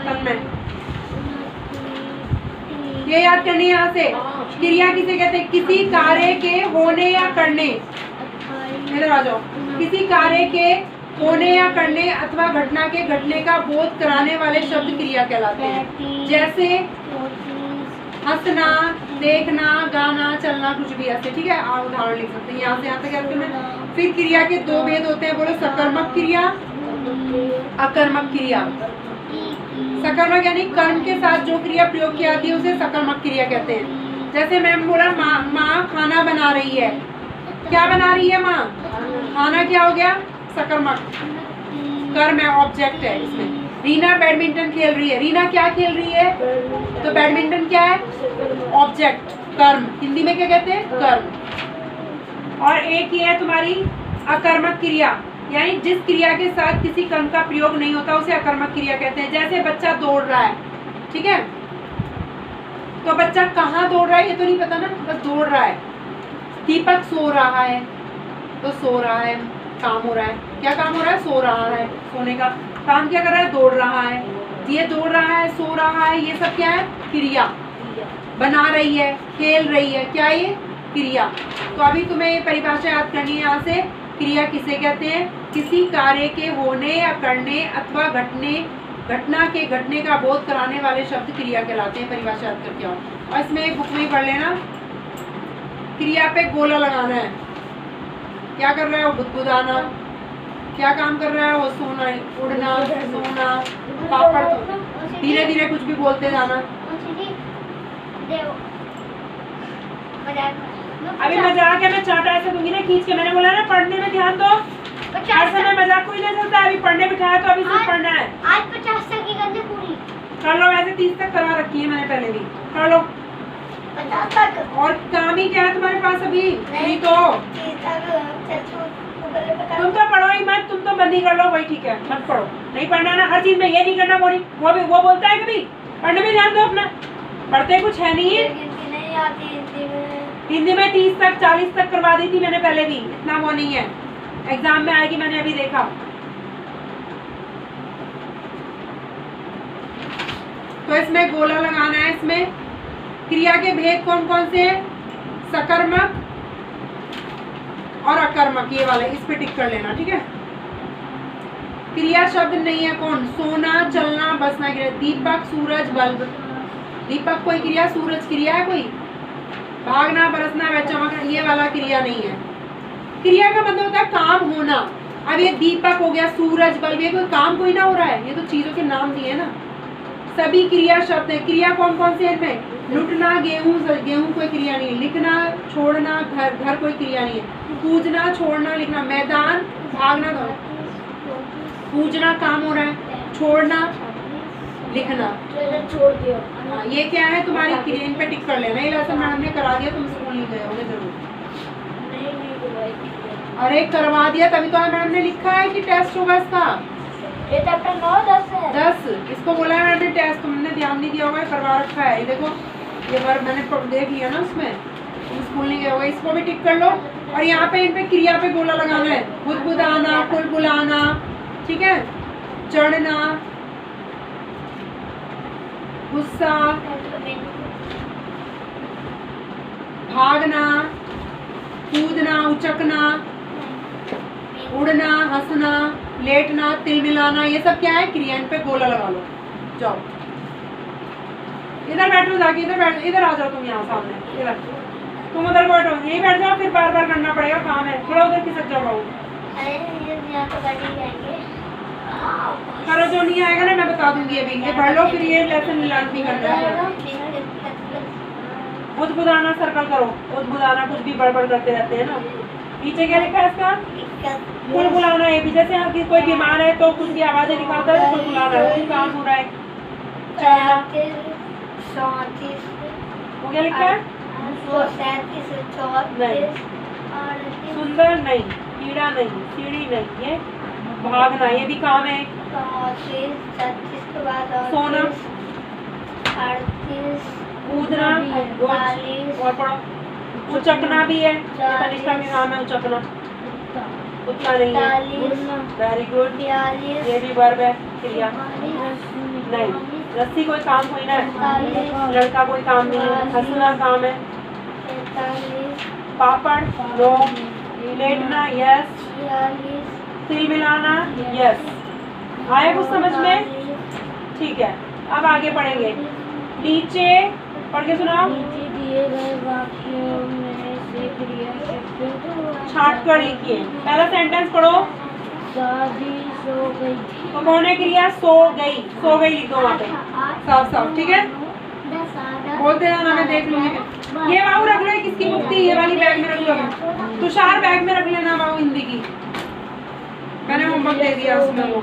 तब में ये याद करनी है। यहाँ से क्रिया किसे कहते हैं? किसी कार्य के होने या करने, इधर आ जाओ, किसी कार्य के होने या करने अथवा घटना के घटने का बोध कराने वाले शब्द क्रिया कहलाते हैं। जैसे हंसना, देखना, गाना, चलना, कुछ भी ऐसे, ठीक है। आप उदाहरण लिख सकते हैं यहाँ से यहाँ तक याद करना। फिर क्रिया के 2 भेद होते हैं, बोलो सकर्मक क्रिया, अकर्मक क्रिया। सकर्मक यानी कर्म के साथ जो क्रिया प्रयोग की जाती है उसे सकर्मक क्रिया कहते हैं। जैसे मैम बोला माँ खाना बना रही है, क्या बना रही है माँ? खाना क्या हो गया? सकर्मक कर्म है, ऑब्जेक्ट है इसमें। रीना बैडमिंटन खेल रही है, रीना क्या खेल रही है? तो बैडमिंटन क्या है? ऑब्जेक्ट, कर्म, हिंदी में क्या कहते हैं? कर्म। और एक ये है तुम्हारी अकर्मक क्रिया, यानी जिस क्रिया के साथ किसी कर्म का प्रयोग नहीं होता उसे अकर्मक क्रिया कहते हैं। जैसे बच्चा दौड़ रहा है, ठीक है, तो बच्चा कहाँ दौड़ रहा है ये तो नहीं पता ना, बस दौड़ रहा है। दीपक सो रहा है, तो सो रहा है, काम हो रहा है। क्या काम हो रहा है? सो रहा है, सोने का काम क्या कर रहा है? दौड़ रहा है। ये दौड़ रहा है, सो रहा है, ये सब क्या है? क्रिया। बना रही है, खेल रही है, क्या ये? क्रिया। तो अभी तुम्हें ये परिभाषा याद करनी है यहाँ से। क्रिया किसे कहते हैं? किसी कार्य के होने या करने अथवा घटना के घटने का बोध कराने वाले शब्द क्रिया कहलाते हैं। परिभाषा याद करके आओ, और इसमें एक बुक में ही पढ़ लेना। क्रिया पे गोला लगाना है। क्या कर रहा है वो? गुदगुदाना। क्या काम कर रहा है वो? सोना, उड़ना, सोना, पापड़। धीरे धीरे कुछ भी बोलते जाना। अभी मजाक है, मैं चाटा ऐसे दूंगी ना खींच के। मैंने बोला ना पढ़ने में ध्यान दो, हर समय मजाक कोई नहीं चलता। अभी पढ़ने बिठाया तो अभी सिर्फ पढ़ना है। आज 50 तक की करनी पूरी कर लो, ऐसे 30 तक करवा रखी है मैंने पहले भी। कर लो 50 तक। और काम ही क्या है तुम्हारे पास अभी? नहीं तो तुम तो पढ़ो ही मत, तुम तो बंद ही कर लो, वही ठीक है। मत पढ़ो, नहीं पढ़ना ना, हर चीज में ये नहीं करना। वो नहीं, वो बोलता है कभी पढ़ने में ध्यान दो अपना। पढ़ते कुछ है नहीं है। नहीं आती हिंदी में 30 तक 40 तक करवा दी थी मैंने पहले भी, इतना वो नहीं है। एग्जाम में आएगी, मैंने अभी देखा। तो इसमें गोला लगाना है, इसमें क्रिया के भेद कौन कौन से हैं? सकर्मक और अकर्मक, ये वाले, इस पे टिक कर लेना, ठीक है। क्रिया शब्द नहीं है कौन? सोना, चलना, बसना क्रिया। दीपक, सूरज, बल्ब। दीपक कोई क्रिया, सूरज क्रिया है कोई? भागना, बरसना, वह चमकना, ये वाला क्रिया नहीं है। क्रिया का मतलब होता है काम होना। अब ये दीपक हो गया, सूरज, बल्ब, ये कोई काम कोई ना हो रहा है, ये तो चीजों के नाम दिए ना। सभी क्रिया शब्द है। क्रिया कौन कौन से हैं? लुटना, गेहूं, गेहूं कोई क्रिया नहीं है। लिखना, छोड़ना, घर, घर कोई क्रिया नहीं है। पूजना, छोड़ना, लिखना। मैदान, भागना, पूजना काम हो रहा है, छोड़ना, लिखना। छोड़ दिया। हाँ, ये क्या है तुम्हारी क्रिया, इन पे टिक कर लेना। ये लेसन मैडम ने करा दिया, तुम स्कूल नहीं गए होगे जरूर। अरे करवा दिया, तभी तो मैडम ने लिखा है कि टेस्ट होगा इसका। ये चैप्टर 9 10 है। 10 इसको बोला है मैंने टेस्ट, तुमने ध्यान नहीं दिया होगा, करवा रखा है। ये देखो, ये बार मैंने देख लिया ना उसमें, तुम स्कूल नहीं गए होगे। इसको भी टिक कर लो। और यहाँ पे इन पे क्रिया पे गोला लगाना है। बुदबुदाना, कुलबुलाना, ठीक है। चढ़ना, गुस्सा, भागना, कूदना, उचकना, उड़ना, हंसना, लेटना, तिल मिलाना, ये सब क्या है? क्रिया। इन पे गोला लगा लो। जाओ इधर बैठो, जाके इधर बैठ, इधर आ जाओ तुम, यहाँ सामने इधर, तुम उधर बैठो, यहीं बैठ जाओ, फिर बार बार करना पड़ेगा, काम है। थोड़ा उधर खिसक जाओ बाबू। अरे यहाँ तो बैठ ही जाएंगे। करो, जो नहीं आएगा ना मैं बता दूंगी अभी। ये पढ़ लो, फिर ये लेसन लर्न भी करना है। बुदबुदाना सर्कल करो। बुदबुदाना कुछ भी बड़बड़ करते रहते हैं ना। पीछे क्या लिखा है इसका? कुलबुलाना है भी, जैसे यहाँ की कोई बीमार है तो कुछ भी आवाजें निकालता है, कुलबुलाना है, वही काम हो रहा है। चढ़ना, वो क्या लिखा है? नहीं, सुंदर नहीं, कीड़ा नहीं, सीढ़ी नहीं, ये भागना, ये भी काम है। सोना, कूदना, और पढ़ो। उचकना भी है, तनिष्का भी काम है उचकना। उतना नहीं है। वेरी गुड, ये भी वर्ब है, क्रिया नहीं। रस्सी कोई काम कोई ना है, लड़का कोई काम नहीं है। हंसना काम है। पापड़ नो, लेटना यस, तिल मिलाना यस। आया कुछ समझ में? ठीक है, अब आगे पढ़ेंगे। नीचे पढ़ के सुनाओ। नीचे दिए गए वाक्यों में से क्रिया शब्द छाट कर लिखिए। पहला सेंटेंस पढ़ो। दादी सो गई। तो कौन है क्रिया? सो गई। सो गई लिख दो वहाँ पे साफ साफ, ठीक है। बोलते जाना, मैं देख लूंगी। ये बाबू रख लो, किसकी बुक थी? ये वाली बैग में रख लो। तुषार बैग में रख लेना बाबू, हिंदी की मैंने होमवर्क दे दिया उसमें वो।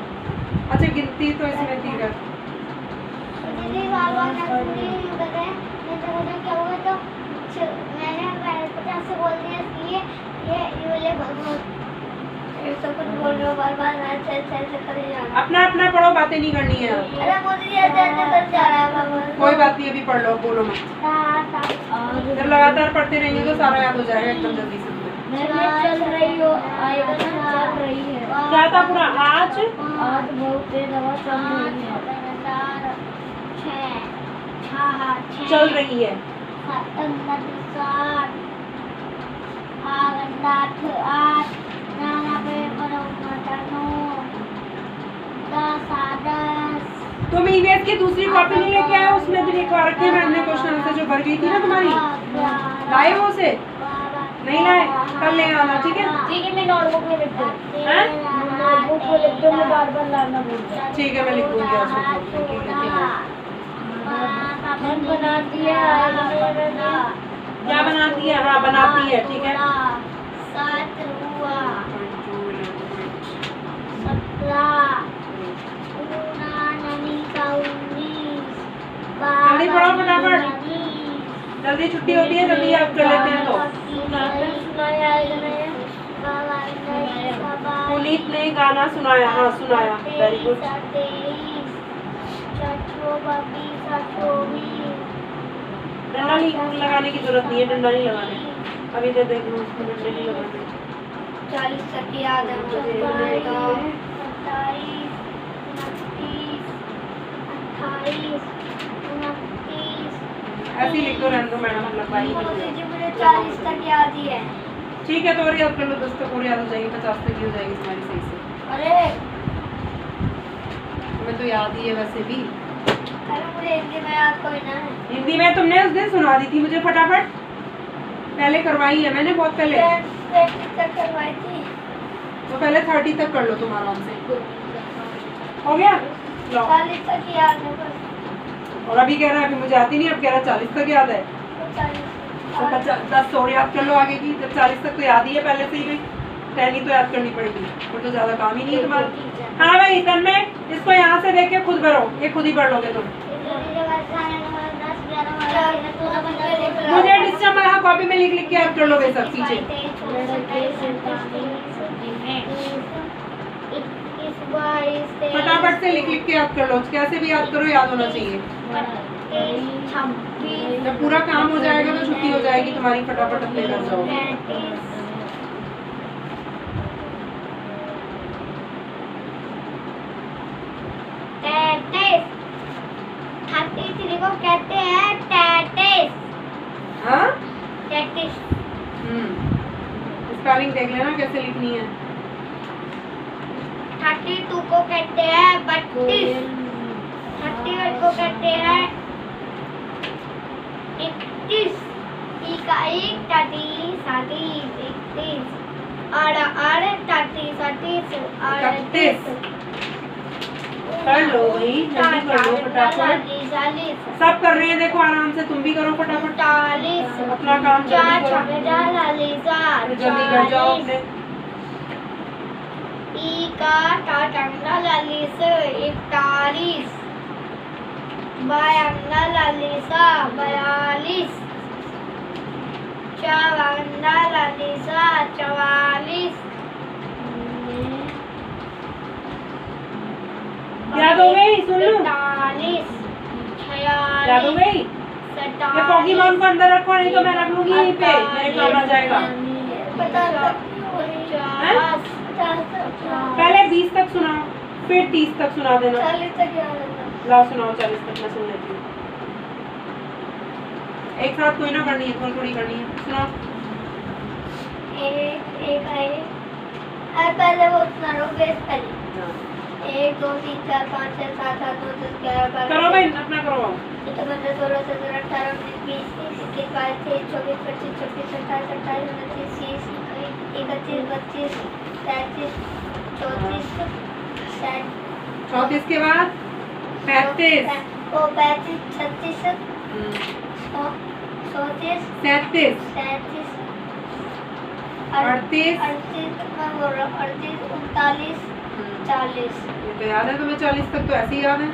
अच्छा गिनती तो इसमें थी कर। दीदी बाबा ने पूरी बताया, नहीं तो मुझे क्या हुआ तो मैंने 50 से बोल दिया कि ये वाले भगवान ऐसा कुछ बोल रहे हो बार-बार, ऐसे करे जा रहा है। अपना अपना पढ़ो, बातें नहीं करनी है। अरे मोदी जी ऐसे कर जा रहा है बाबा। कोई बात नहीं, अभी पढ़ लो, बोलो मत। जब लगातार पढ़ते रहेंगे तो सारा याद हो जाएगा एकदम जल्दी से। मैं चल रही हो, आएगा ना, चल रही है। क्या था पूरा? आज बहुत तेज हवा चल रही है। चल रही है। तुम ईवीएस की दूसरी कॉपी नहीं लेके आए? उसमें भी लिखवा रखे हैं मैंने क्वेश्चन आंसर जो भर गई थी ना तुम्हारी। लाए वो से? नहीं लाए? कल ले आना, ठीक है। ठीक है, मैं नोटबुक में लिख दूँ। हैं? नोटबुक में लिख दूँ, मैं बार-बार लाना भूल गया। ठीक है, मैं लिख दूंगी आज। बनाती है, क्या बनाती है? हाँ बनाती है, ठीक है। 7 हुआ 17 जल्दी पढ़ो फटाफट, जल्दी छुट्टी होती है, जल्दी याद कर लेते हैं। तो पुनीत ने गाना सुनाया। हाँ सुनाया, वेरी गुड। डंडा नहीं लगाने की जरूरत नहीं है, डंडा नहीं लगाने। अभी इधर देख लो, डंडे नहीं लगाने। 40 तक याद है मुझे। 27 28 29 30 ऐसे ही लिख दो, रहने दो मैडम, लगवाई मोदी जी मुझे 40 तक याद ही है। ठीक है, तो और याद कर लो, 10 तक और याद हो जाएगी, 50 तक ही हो जाएगी तुम्हारी सही से। अरे तुम्हें तो याद ही है वैसे भी। अरे मुझे हिंदी में याद कोई ना है। हिंदी में तुमने उस दिन सुना दी थी मुझे फटाफट, पहले करवाई है मैंने बहुत पहले, 20 तक करवाई थी। तो पहले 30 तक कर लो तुम आराम से। हो गया, लो। 40 तक ही याद है बस। और अभी कह रहा है अभी मुझे आती नहीं, अब कह रहा है 40 तक याद है। तो 10 और याद कर लो आगे की, जब 40 तक तो याद ही है पहले से ही भाई, 10 ही तो याद करनी पड़ेगी, और तो ज्यादा काम ही नहीं है तुम्हारा। हाँ भाई तन में इसको यहाँ से देख के खुद भरो, ये खुद ही पढ़ लोगे तुम। मुझे डिस्टर्ब है, हाँ कॉपी में लिख लिख के याद कर लोगे सब पीछे। फटाफट से लिख लिख के याद कर लो, कैसे भी याद करो, याद होना चाहिए। जब पूरा काम हो जाएगा तो छुट्टी हो जाएगी तुम्हारी, फटाफट अपने घर जाओ। 33 को कहते हैं टैटिस। हाँ? टैटिस। स्पेलिंग देख लेना कैसे लिखनी है। 32 को कहते हैं 32। 31 को कहते हैं 31। ई का 1 30 30 31 और 30 30 31 कर लो भाई, जल्दी कर लो फटाफट। 40 सब कर रहे हैं, देखो आराम से, तुम भी करो फटाफट 40 अपना काम, जल्दी करो, जल्दी कर जाओ अपने। ई का 41 41 42 44 याद हो गई? सुन लो, 45 याद हो गई? ये पॉकीमॉन को अंदर रखो, नहीं तो मैं रख लूंगी यहीं पे, मेरे काम आ जाएगा। पहले 20 तक सुनाओ, फिर 30 तक सुना देना। 40 तक याद है। लाओ सुनाओ, 40 तक मैं सुन लेती हूँ। एक साथ कोई ना करनी है, थोड़ी थोड़ी करनी है, सुनाओ। एक पहले वो सुना लो, बेस पहले 1 2 3 4 5 6 7 8 9 10 11 12 करो भाई, अपना करो। 15 16 17 18 19 20 21 22 23 24 25 26 27 28 29 30 31 32 33 34 34 के बाद 35 35 36 37 37 38 38 मैं बोल रहा हूँ 38 39 40 ये तो याद है तुम्हें, 40 तक तो ऐसे ही याद है।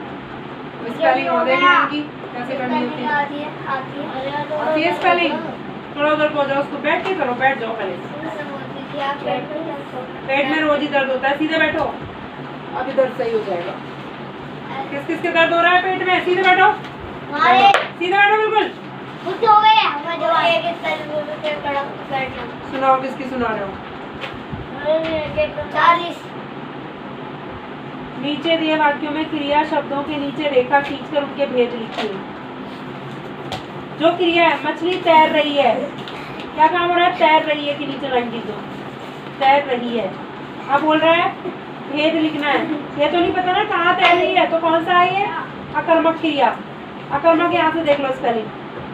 स्पेलिंग और देखना इनकी कैसे करनी होती है। आती है आती है स्पेलिंग? थोड़ा उधर को जाओ, उसको बैठ के करो, बैठ जाओ पहले। पेट में रोज ही दर्द होता है, सीधे बैठो, अभी दर्द सही हो जाएगा। किस किस के दर्द हो रहा है पेट में? सीधे बैठो, सीधे बैठो बिल्कुल। हो गए हम जो सुनाओ, किसकी सुना रहे हो? 40 नीचे दिए वाक्यों में क्रिया शब्दों के नीचे रेखा खींचकर उनके भेद लिखिए। जो क्रिया है, मछली तैर रही है, क्या काम हो रहा है? तैर रही है कि नीचे लाइन खींचो, तैर रही है। अब बोल रहा है भेद लिखना है, ये तो नहीं पता ना कहाँ तैर रही है, तो कौन सा है ये? अकर्मक क्रिया। अकर्मक यहाँ से देख लो स्पेलिंग,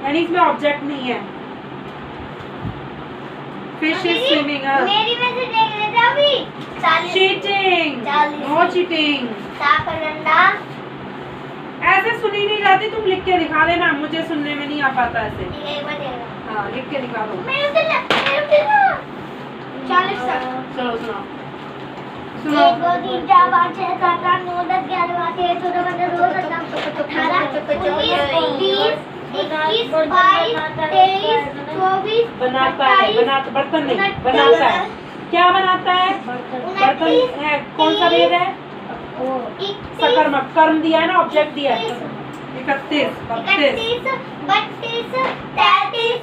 यानी इसमें ऑब्जेक्ट नहीं है। Fish is swimming. मेरी में से देख लेते अभी। Cheating, no cheating. ऐसे सुनी नहीं जाती, तुम लिख के दिखा देना, मुझे सुनने में नहीं आ पाता ऐसे। हाँ लिख के दिखा दो। 40 तक। चलो सुनाओ, 1 2 3 4 5 6 7 8 9 10 11 12 13 14 15 16 17 18 19 20 21 22 23 24 बनाता है, बनाता, बर्तन नहीं बनाता है। क्या बनाता है? बर्तन है। कौन सा भेद है? सकर्मक, कर्म दिया है ना, ऑब्जेक्ट दिया है। 31 32 32 33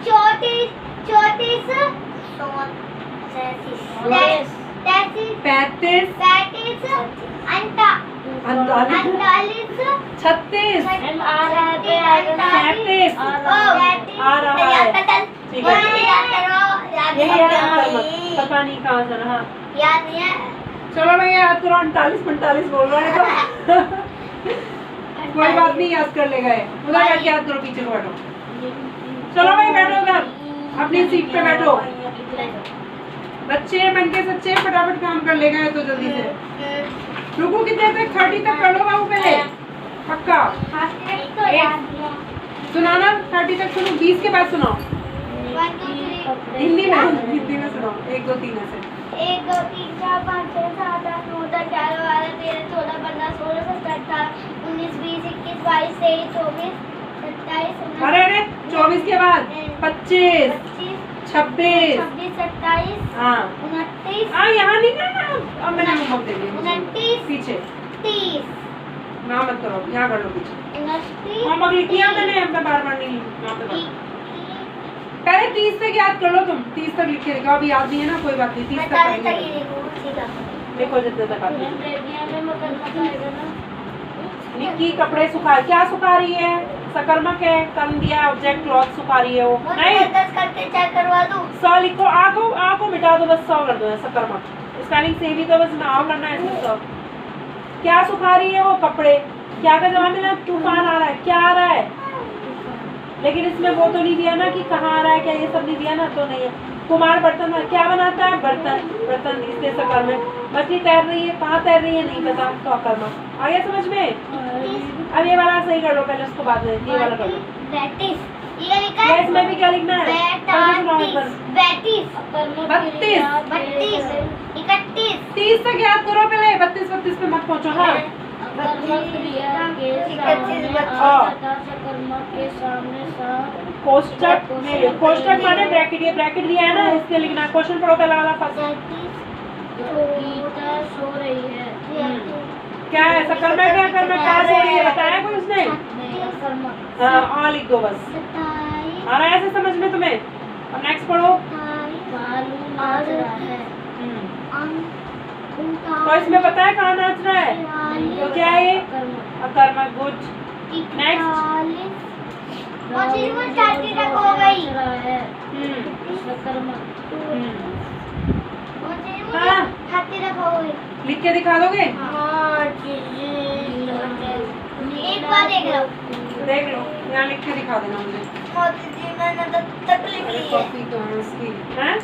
34 34 35 35 38 36 37 38 है सकर्मक, पता नहीं कहाँ से ना। हाँ याद नहीं है। चलो मैं याद करो, 48-45 बोल रहा है तो कोई बात नहीं, याद कर लेगा ये। उधर बैठ के याद करो, पीछे को बैठो। चलो भाई बैठो उधर, अपनी सीट पे बैठो। बच्चे बन के सच्चे फटाफट काम कर लेगा तो जल्दी से। रुको कितने तक? 30 तक कर लो बाबू पहले, पक्का। तो याद है। सुनाना 30 तक सुनो, 20 के बाद सुनाओ 1 2 3 हिंदी में सुनाओ। 1 2 3 ऐसे। 1 2 3 4 5 6 7 8 9 10 11 12 13 14 15 16 17 18 19 20 21 22 23 24 27 अरे अरे 24 के बाद 25 25 26 26 27 हाँ 29 हाँ यहाँ नहीं करना। अब मैंने होमवर्क दे दिया 29 पीछे 30 ना मत करो, यहाँ कर लो पीछे। 29 होमवर्क लिख लिया मैंने, अब मैं बार बार नहीं यहाँ पे कर। पहले 30 तक याद कर लो तुम, 30 तक लिख के दिखाओ। अभी याद नहीं है ना, कोई बात नहीं, 30 तक करेंगे। देखो जितने तक आते हैं। निक्की कपड़े सुखा, क्या सुखा रही है? सकर्मक है, कर्म दिया ऑब्जेक्ट क्लॉथ सुखा रही है वो। नहीं 10 करके चेक करवा दूं। 100 लिखो, आँखों मिटा दो बस, 100 कर दो। सकर्मक स्पेलिंग से भी तो बस नाव करना है इसमें 100। क्या सुखा रही है वो? कपड़े। क्या का जवाब मिला? तूफान आ रहा है। क्या आ रहा है? लेकिन इसमें वो तो नहीं दिया ना कि कहाँ आ रहा है, क्या ये सब नहीं दिया ना, तो नहीं है। कुमार बर्तन में क्या बनाता है? बर्तन इससे सकर्म में। मछली तैर रही है, कहाँ तैर रही है नहीं पता, तो अकर्मक। आ गया समझ में? अब ये वाला सही कर लो पहले, उसको बाद में ये वाला कर लो। 32 ये लिखा है। इसमें भी क्या लिखना है? 32 32 31 30 तक याद करो पहले, 32 पे मत पहुंचो। हाँ कोष्टक माने ब्रैकेट, ये ब्रैकेट दिया है ना, इसके लिखना है। क्वेश्चन पढ़ो पहला वाला फर्स्ट। गीता सो रही है। क्या है? सकर्मक है, कर्मक कहाँ सो रही है बताया कोई उसने? हाँ लिख दो बस। आ रहा है ऐसे समझ में तुम्हें? अब नेक्स्ट पढ़ो। तो इसमें पता है कहाँ नाच रहा है? तो क्या है ये? अकर्मक। गुड। नेक्स्ट। हो गई। हाँ 30 तक हो गई। लिख के दिखा दोगे? एक बार देख लो। देख लो, यहाँ लिख के दिखा देना मुझे। मोदी जी मैंने तो तक लिख ली है। कॉपी तो है उसकी। हैं?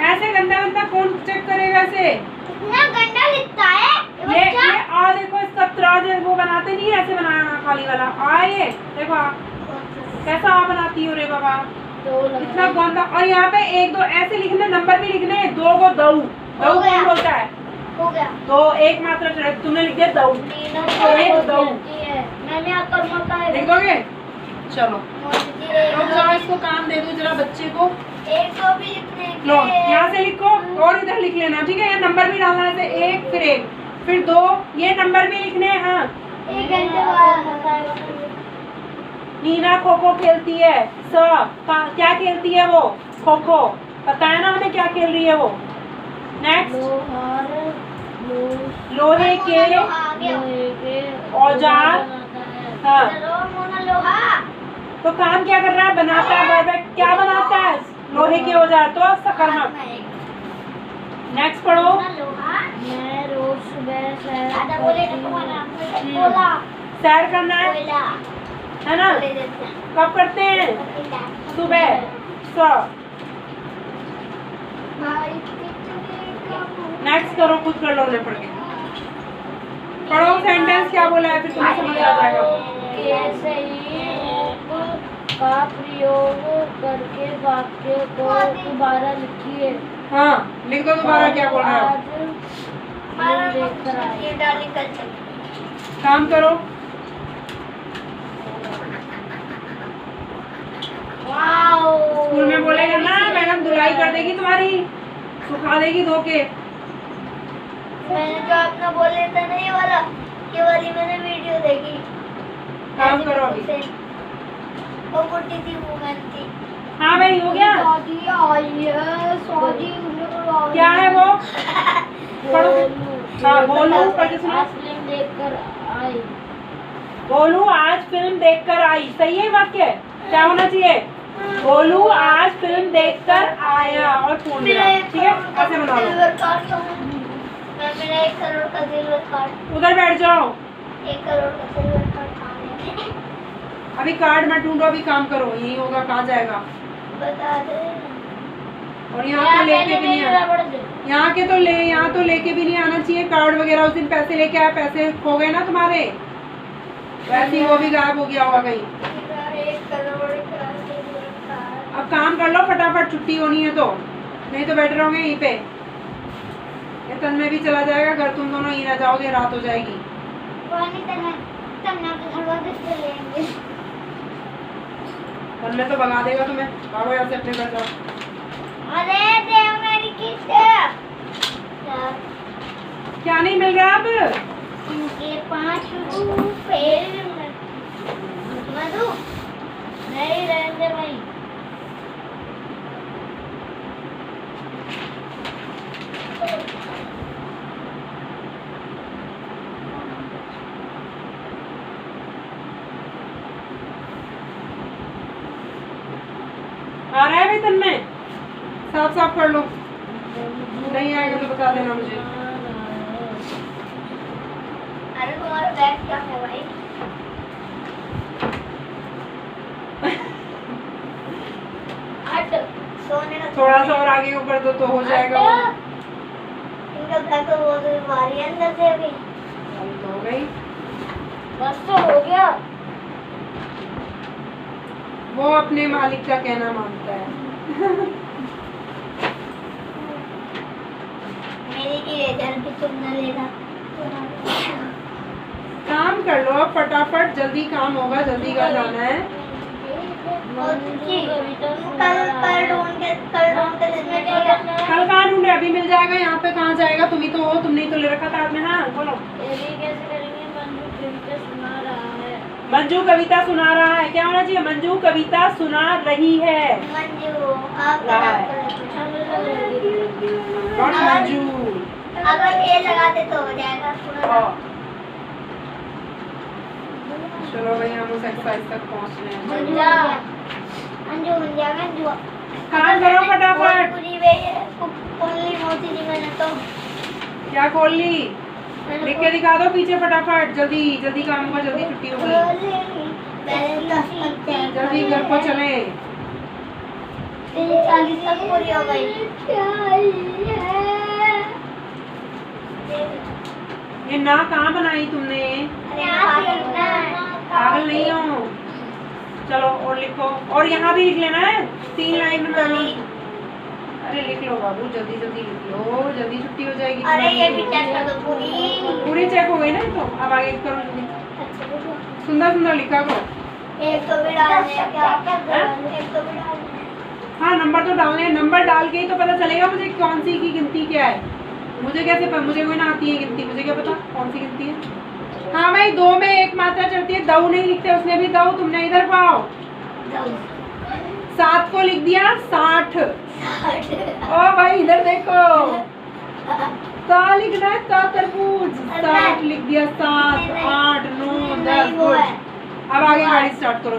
ऐसे गंदा गंदा कौन चेक करेगा ऐसे? इतना गंदा लिखता है ये ये बच्चा। आ देखो, इसका त्राज है, वो बनाते नहीं है ऐसे बनाया ना खाली वाला। आ ये देखो आ, कैसा आ बनाती हो रे बाबा, इतना गंदा। और यहाँ पे 1 2 ऐसे लिखने, नंबर भी लिखने। 2 को दऊ, दऊ गया। कौन बोलता है? हो गया। तो एक मात्रा चढ़ा, तुमने लिख दिया दऊ, तो एक दऊ मैंने अकर्मक का लिख दोगे? चलो मोदी जी रुक जाओ, इसको काम दे दो जरा बच्चे को। एक तो भी लिखने के लो यहाँ से लिखो और इधर लिख लेना, ठीक है? ये नंबर भी डालना है, 1 फिर 1 फिर 2, ये नंबर भी लिखने हैं। हाँ 1 घंटे बाद नीना खो खो खेलती है। क्या खेलती है वो? खो खो। पता है ना हमें क्या खेल रही है वो? नेक्स्ट। लोहे के औजार। हाँ लोहा तो काम क्या कर रहा है? बनाता है। वर्ब है, क्या बनाता है? लोहे के औजार, तो सकर्मक। नेक्स्ट पढ़ो। लोहा मैं रोज सुबह सैर दादा बोले बोला सैर करना है, कोयला है ना? कब करते हैं? सुबह। नेक्स्ट करो, खुद कर लो उन्हें पढ़ के। पढ़ो सेंटेंस क्या बोला है, फिर तुम्हें समझ आ जाएगा। कैसे का प्रयोग करके वाक्य को दोबारा लिखिए। हाँ लिख दो दोबारा, क्या बोल रहा है? काम करो। स्कूल में बोलेगा ना मैडम, धुलाई कर देगी तुम्हारी, सुखा देगी धो के। मैंने जो अपना बोले था ना, ये वाली मैंने वीडियो देखी। काम करो अभी। वो बुढ़ी थी, वुमन थी। हाँ भाई हो गया। सौदी आई है, सौदी क्या है वो? पढ़ो। हाँ बोलू, पढ़ के सुनाओ। फिल्म देखकर आई। बोलू आज फिल्म देखकर आई, सही है वाक्य? क्या होना चाहिए? गोलू आज फिल्म देखकर आया और पूर्णिया, ठीक है ऐसे बना लो। सिल्वर कार्ड तो मैं मेरा 1 करोड़ का सिल्वर कार्ड, उधर बैठ जाओ। 1 करोड़ का सिल्वर कार्ड कहाँ है? अभी कार्ड मत ढूंढो, अभी काम करो, यही होगा, कहाँ जाएगा। बता दे। और यहाँ तो लेके भी नहीं आना, यहाँ तो लेके भी नहीं आना चाहिए कार्ड वगैरह। उस दिन पैसे लेके आए, पैसे खो गए ना तुम्हारे, वैसे ही वो भी गायब हो गया होगा कहीं। 1 करोड़ का सिल्वर कार्ड। अब काम कर लो फटाफट, छुट्टी होनी है तो, नहीं तो बैठे रहोगे यहीं पे। ये तन्मय भी चला जाएगा घर, तुम दोनों यहीं रह जाओगे, रात हो जाएगी। तन्मय तो भगा देगा तुम्हें, भागो यहाँ से अपने घर जाओ। अरे दे मेरी किताब। क्या नहीं मिल रहा अब? इनके 5 रुपए मधु नहीं रहने भाई। आ रहा है भाई तन्मय, साफ साफ कर लो, नहीं आएगा तो बता देना मुझे। अरे तुम्हारा बैग क्या है भाई? हट, सोने का थोड़ा सा और आगे ऊपर दो तो हो जाएगा वो। इनका बैग तो बहुत भारी है अंदर से अभी। अभी तो हो गई, बस तो हो गया। वो अपने मालिक का कहना मानता है। मेरी इरेजर भी तुम न लेना। काम कर लो अब फटाफट, जल्दी काम होगा, जल्दी घर जाना है। कल कहाँ ढूंढे, अभी मिल जाएगा, यहाँ पे कहाँ जाएगा, तुम ही तो हो, तुमने ही तो ले रखा था हाथ में। हाँ बोलो। मंजू कविता सुना रहा है, क्या होना चाहिए? मंजू कविता सुना रही है, मंजू आप रहा है। नॉट मंजू। अगर ये लगा दे तो हो जाएगा पूरा। चलो भाई हम उस एक्सरसाइज तक पहुँच रहे हैं। मंजा मंजू मंजा मंजू काम करो फटाफट। पूरी वे खोली मोती जी मैंने तो क्या खोल ली? लिख के दिखा दो पीछे फटाफट, जल्दी जल्दी काम होगा, जल्दी छुट्टी हो गई, जल्दी घर को चले। 40 तक पूरी हो गई। ये ना कहाँ बनाई तुमने? पागल नहीं हो। चलो और लिखो, और यहाँ भी लिख लेना है 3 लाइन में पहले। अरे लिख लो बाबू, जल्दी जल्दी लिख लो, जल्दी छुट्टी हो जाएगी। अरे ये भी चेक कर दो पूरी। पूरी चेक हो गई ना, तो अब आगे करो जल्दी, सुंदर सुंदर लिखा करो। एक तो भी डालने हैं क्या? एक तो भी डालने हैं। हाँ नंबर तो डालने हैं, नंबर डाल के ही तो पता चलेगा मुझे कौन सी की गिनती क्या है। मुझे कैसे पता? मुझे कोई ना आती है गिनती, मुझे क्या पता कौन सी गिनती है। हाँ भाई 2 में 1 मात्रा चढ़ती है, दऊ नहीं लिखते, उसने भी दऊ, तुमने इधर पाओ। 7 को लिख दिया 60। ओ भाई इधर देखो, ता लिखना है, ता तरबूज, 60 लिख दिया, 7 8 9 10 गुड। अब आगे गाड़ी स्टार्ट करो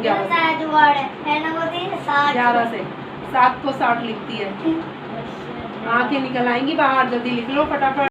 11 से 7 को 60 लिखती है। आंखें निकल आएंगी बाहर, जल्दी लिख लो फटाफट।